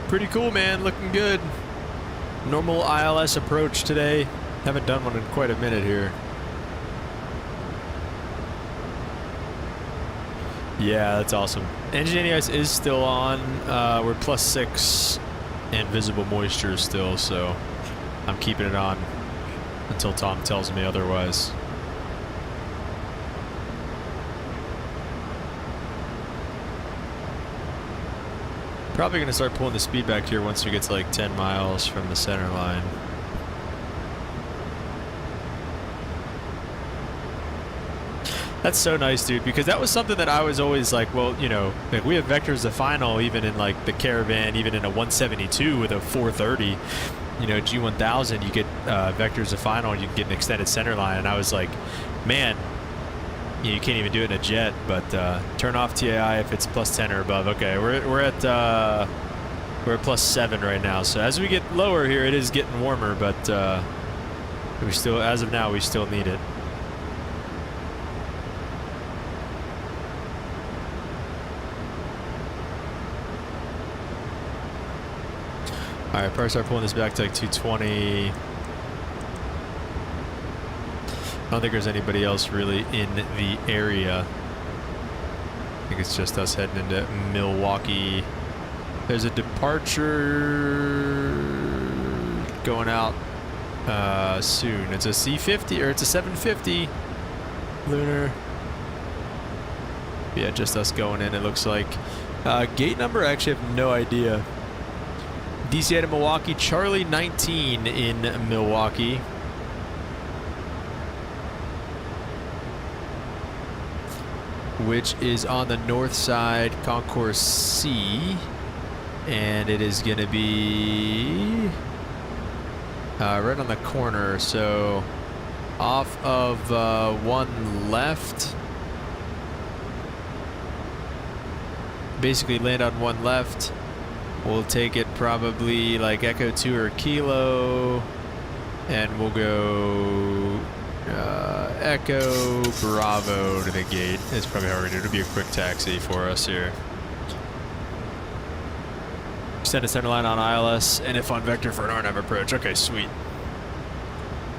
Pretty cool, man. Looking good. Normal ILS approach today. Haven't done one in quite a minute here. Yeah, that's awesome. Engine ADIS is still on. We're +6 and visible moisture still, so I'm keeping it on until Tom tells me otherwise. Probably going to start pulling the speed back here once we get to like 10 miles from the center line. That's so nice, dude, because that was something that I was always like, well, you know, like we have vectors of final even in like the Caravan, even in a 172 with a 430, you know, G1000, you get vectors of final and you can get an extended center line. And I was like, man, you can't even do it in a jet, but turn off TAI if it's +10 or above. Okay, we're at +7 right now. So as we get lower here, it is getting warmer, but we still, as of now, we still need it. Alright, probably start pulling this back to like 220. I don't think there's anybody else really in the area. I think it's just us heading into Milwaukee. There's a departure going out soon. It's a C50 or it's a 750 lunar. Yeah, just us going in, it looks like. Gate number, I actually have no idea. DCA to Milwaukee, Charlie 19 in Milwaukee. Which is on the north side, Concourse C. And it is going to be right on the corner. So off of 1 left. Basically land on 1 left. We'll take it probably like Echo 2 or Kilo. And we'll go Echo Bravo to the gate. It's probably how we're going to do it. It'll be a quick taxi for us here. Extend a center line on ILS and if on vector for an RNAV approach. Okay, sweet.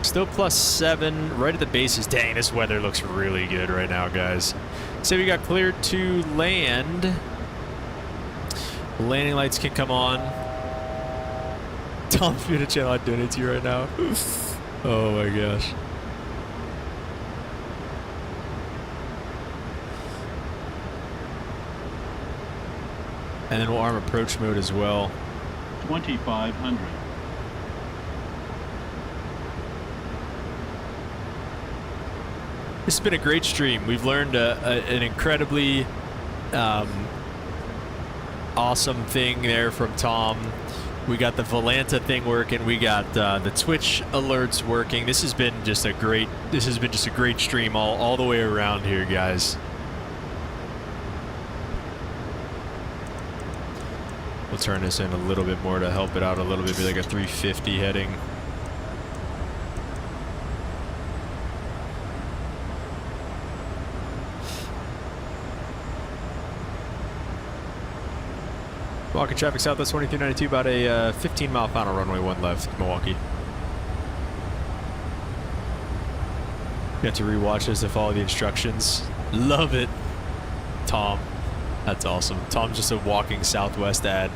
Still +7 right at the bases. Dang, this weather looks really good right now, guys. So we got cleared to land. Landing lights can come on. Tom's being a channel I donate to you right now. Oh my gosh. And then we'll arm approach mode as well. 2500. This has been a great stream. We've learned an incredibly awesome thing there from Tom. We got the Volanta thing working. We got the Twitch alerts working. This has been just a great. This has been just a great stream all the way around here, guys. We'll turn this in a little bit more to help it out a little bit. Be like a 350 heading. Milwaukee traffic southwest 2392, about a 15-mile final runway 1 left, Milwaukee. You have to rewatch this to follow the instructions. Love it, Tom. That's awesome. Tom's just a walking Southwest ad.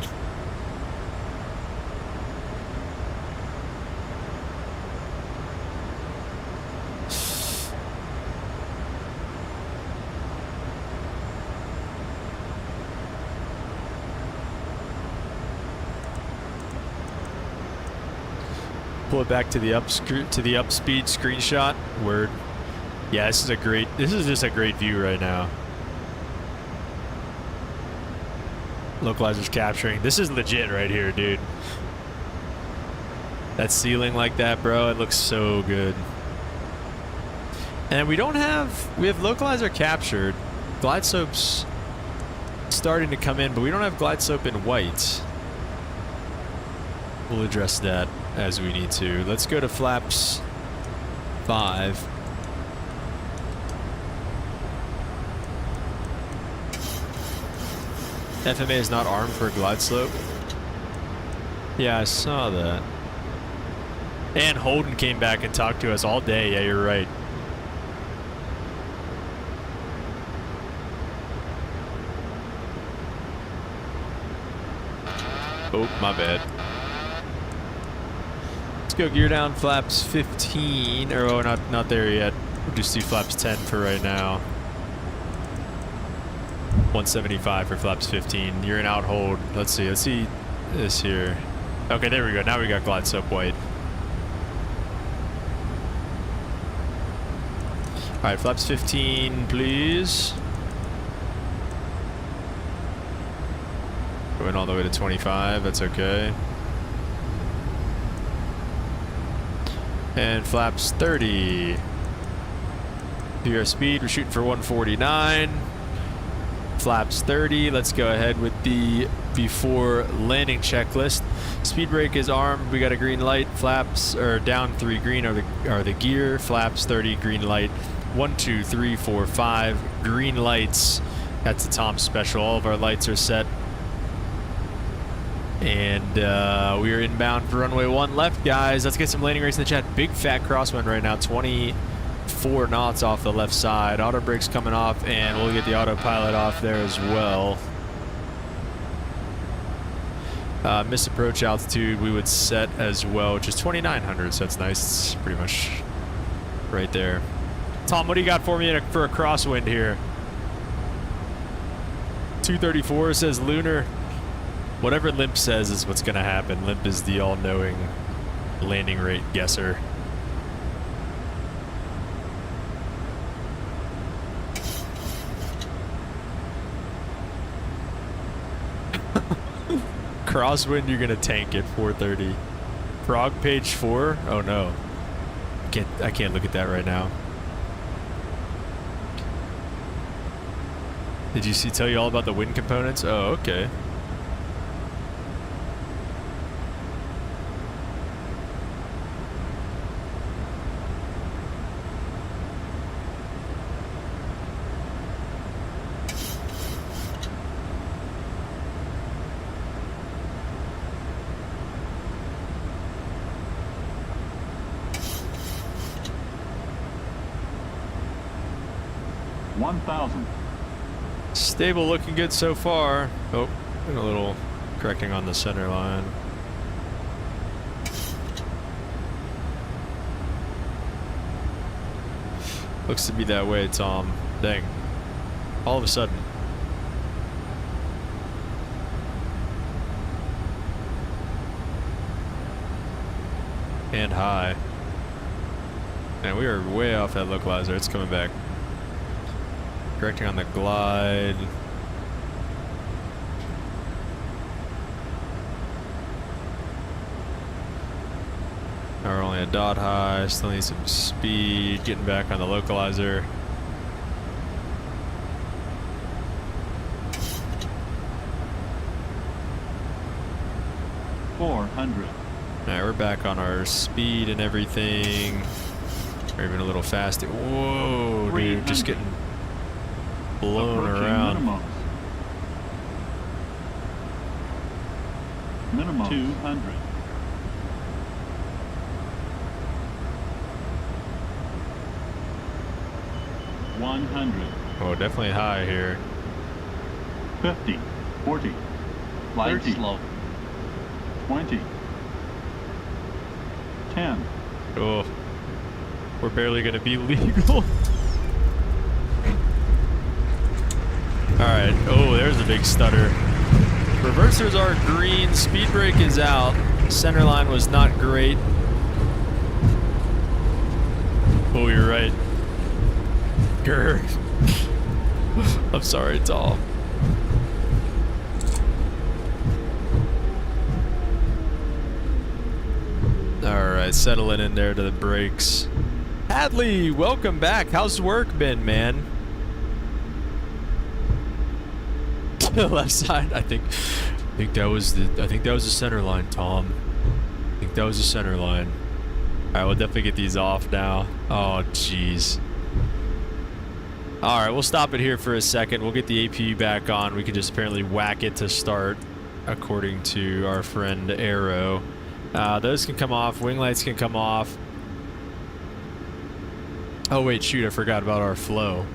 Pull it back to the up speed screenshot. Word. Yeah, this is just a great view right now. Localizer's capturing. This is legit right here, dude. That ceiling like that, bro, it looks so good. And we have localizer captured. Glide soap's starting to come in, but we don't have glide soap in white. We'll address that as we need to. Let's go to flaps 5. FMA is not armed for a glide slope. Yeah, I saw that. And Holden came back and talked to us all day. Yeah, you're right. Oh, my bad. Let's go gear down flaps 15. Or, oh, not there yet. We'll just do flaps 10 for right now. 175 for flaps 15. You're in out hold. Let's see this here. Okay, there we go. Now we got glide soap white. All right, flaps 15, please. Going all the way to 25. That's okay. And flaps 30. Do our speed. We're shooting for 149. Flaps 30. Let's go ahead with the before landing checklist. Speed brake is armed. We got a green light. Flaps are down 3 green are the gear. Flaps 30 green light. 1, 2, 3, 4, 5 green lights. That's the Tom special. All of our lights are set. And we are inbound for runway 1 left, guys. Let's get some landing rates in the chat. Big fat crosswind right now, 24 knots off the left side. Auto brake's coming off, and we'll get the autopilot off there as well. Missed approach altitude we would set as well, which is 2,900, so that's nice. It's pretty much right there. Tom, what do you got for me for a crosswind here? 234 says lunar. Whatever Limp says is what's going to happen. Limp is the all-knowing landing rate guesser. Crosswind, you're going to tank at 430. Frog page 4? Oh no. I can't look at that right now. Did you see tell you all about the wind components? Oh, okay. Stable, looking good so far. Oh, and a little correcting on the center line. Looks to be that way, Tom. Dang. All of a sudden. And high. And we are way off that localizer. It's coming back. Correcting on the glide. Now we're only a dot high. Still need some speed. Getting back on the localizer. $400. Alright, we're back on our speed and everything. We're even a little faster. Whoa, dude, just getting blown around. Minimum 200. Oh, definitely high here. 50, 40, 30, slow. 20, 10. Oh, we're barely gonna be legal. Alright, oh, there's a big stutter. Reversers are green, speed brake is out. Center line was not great. Oh, you're right. Grr. I'm sorry, Tom. Alright, settling in there to the brakes. Hadley, welcome back. How's work been, man? The left side. I think that was the center line, Tom. I think that was the center line. Alright, we'll definitely get these off now. Oh jeez. Alright, we'll stop it here for a second. We'll get the APU back on. We can just apparently whack it to start, according to our friend Arrow. Those can come off. Wing lights can come off. Oh wait, shoot, I forgot about our flow.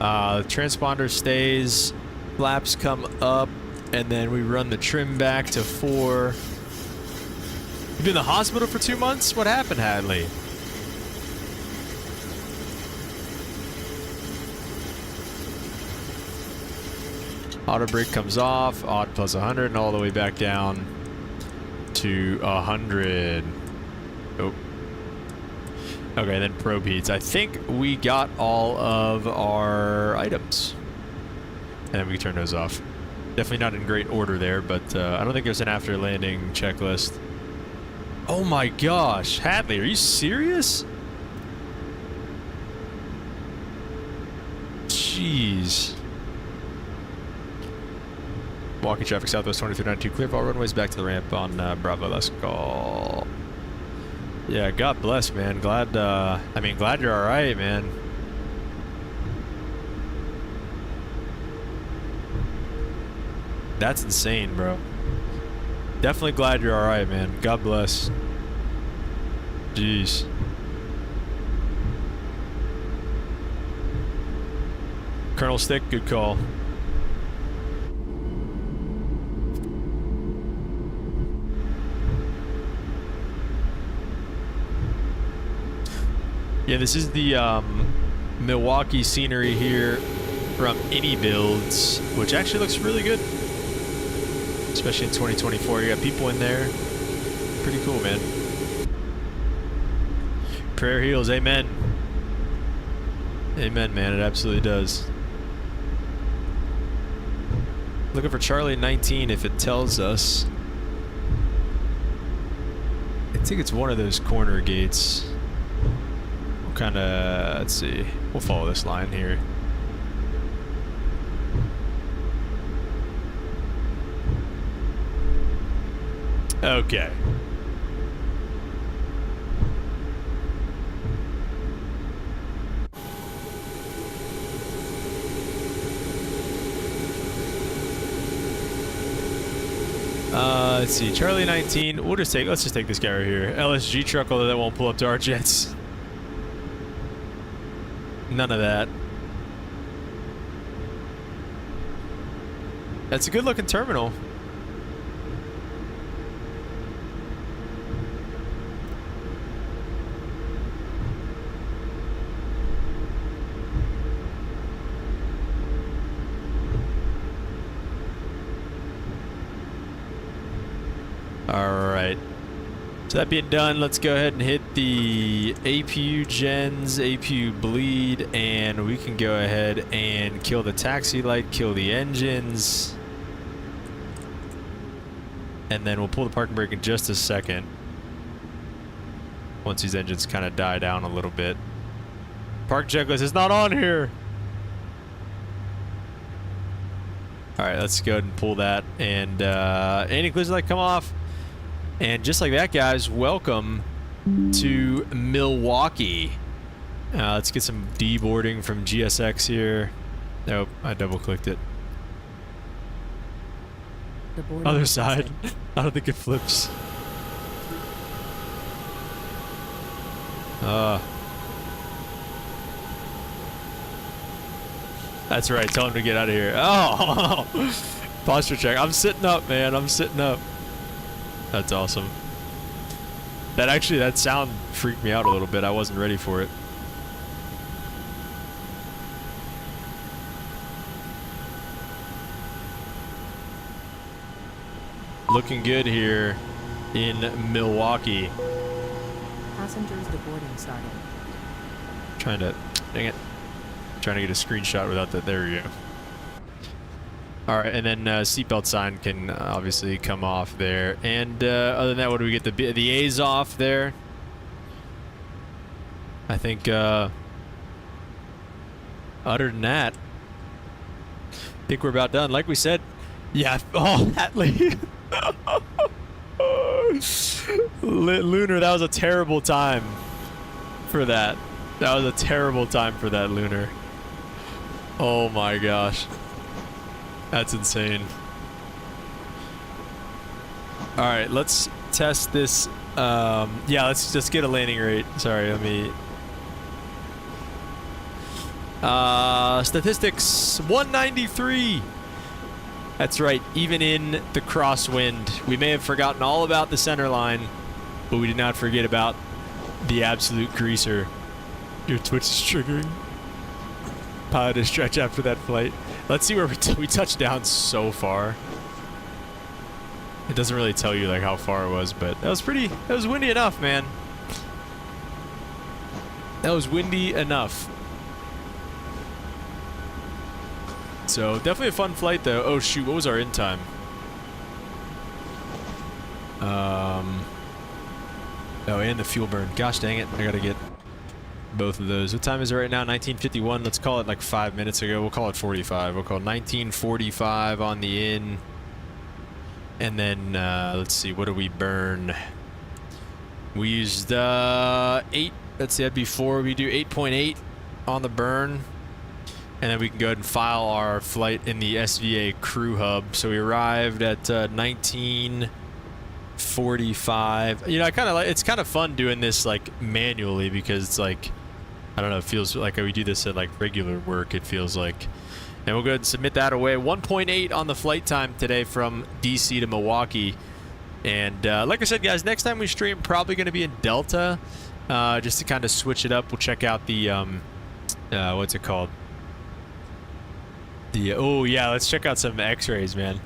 Transponder stays. Flaps come up, and then we run the trim back to 4. You've been in the hospital for 2 months? What happened, Hadley? Auto brake comes off, odd plus 100, and all the way back down to 100. Oh. Okay, then probe heats. I think we got all of our items. And we can turn those off. Definitely not in great order there, but I don't think there's an after landing checklist. Oh my gosh, Hadley, are you serious? Jeez. Walking traffic southwest 2392, clear for all runways back to the ramp on Bravo, let's go. Yeah, God bless, man. Glad, glad you're alright, man. That's insane, bro. Definitely glad you're all right, man. God bless. Jeez. Colonel Stick, good call. Yeah, this is the Milwaukee scenery here from Inibuilds, which actually looks really good. Especially in 2024. You got people in there. Pretty cool, man. Prayer heals. Amen. Amen, man. It absolutely does. Looking for Charlie 19 if it tells us. I think it's one of those corner gates. We'll kind of, let's see. We'll follow this line here. Okay. Let's see, Charlie 19. Let's just take this guy right here. LSG truck, although that won't pull up to our jets. None of that. That's a good looking terminal. Alright. So that being done, let's go ahead and hit the APU gens, APU bleed, and we can go ahead and kill the taxi light, kill the engines. And then we'll pull the parking brake in just a second. Once these engines kind of die down a little bit. Park checklist is not on here! Alright, let's go ahead and pull that. And anti-collision light come off. And just like that, guys, welcome to Milwaukee. Let's get some deboarding from GSX here. Nope, I double-clicked it. The boarding Other is side. set. I don't think it flips. That's right, tell him to get out of here. Oh! Posture check. I'm sitting up, man. I'm sitting up. That's awesome. That sound freaked me out a little bit. I wasn't ready for it. Looking good here in Milwaukee. Passengers deboarding started. Dang it. Trying to get a screenshot without that. There we go. Alright, and then seatbelt sign can obviously come off there. And other than that, what do we get? The A's off there. I think other than that, I think we're about done. Like we said, yeah. Oh, that Lunar, that was a terrible time for that. That was a terrible time for that Lunar. Oh my gosh. That's insane. Alright, let's test this. Yeah, let's just get a landing rate. Sorry, let me... statistics, 193. That's right, even in the crosswind. We may have forgotten all about the center line, but we did not forget about the absolute greaser. Your Twitch is triggering. Pilot to stretch after that flight. Let's see where we touched down so far. It doesn't really tell you like how far it was, but that was windy enough, man. That was windy enough. So definitely a fun flight though. Oh shoot, what was our in time? Oh, and the fuel burn. Gosh dang it, I gotta get both of those. What time is it right now? 19:51. Let's call it like 5 minutes ago. We'll call it 45. We'll call it 19:45 on the in. And then, let's see, what do we burn? We used 8. Let's see, that'd be 4. We do 8.8 on the burn. And then we can go ahead and file our flight in the SVA crew hub. So we arrived at 19 45. You know, I kind of like, it's kind of fun doing this like manually because it's like, I don't know, it feels like we do this at like regular work, it feels like. And we'll go ahead and submit that away. 1.8 on the flight time today from DC to Milwaukee. And like I said, guys, next time we stream, probably going to be in Delta, just to kind of switch it up. We'll check out the, what's it called? The, oh yeah, let's check out some x-rays, man.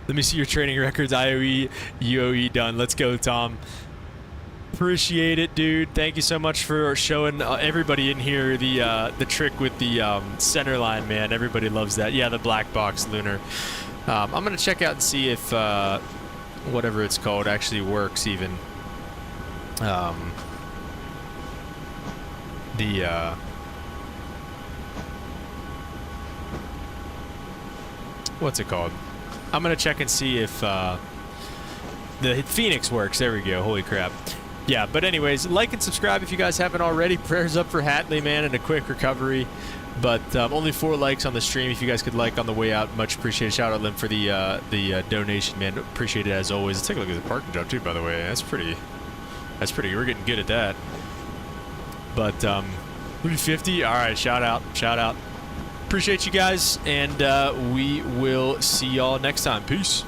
Let me see your training records, IOE, UOE done. Let's go, Tom. Appreciate it, dude. Thank you so much for showing everybody in here the trick with the center line, man. Everybody loves that. Yeah, the black box lunar. I'm gonna check out and see if whatever it's called actually works. Even what's it called? I'm gonna check and see if the Phoenix works. There we go. Holy crap. Yeah, but anyways, like and subscribe if you guys haven't already. Prayers up for Hatley, man, and a quick recovery. But only 4 likes on the stream. If you guys could like on the way out, much appreciated. Shout out, Lim, for the donation, man. Appreciate it as always. Let's take a look at the parking job too, by the way. That's pretty. We're getting good at that. But 350. All right, shout out. Appreciate you guys, and we will see y'all next time. Peace.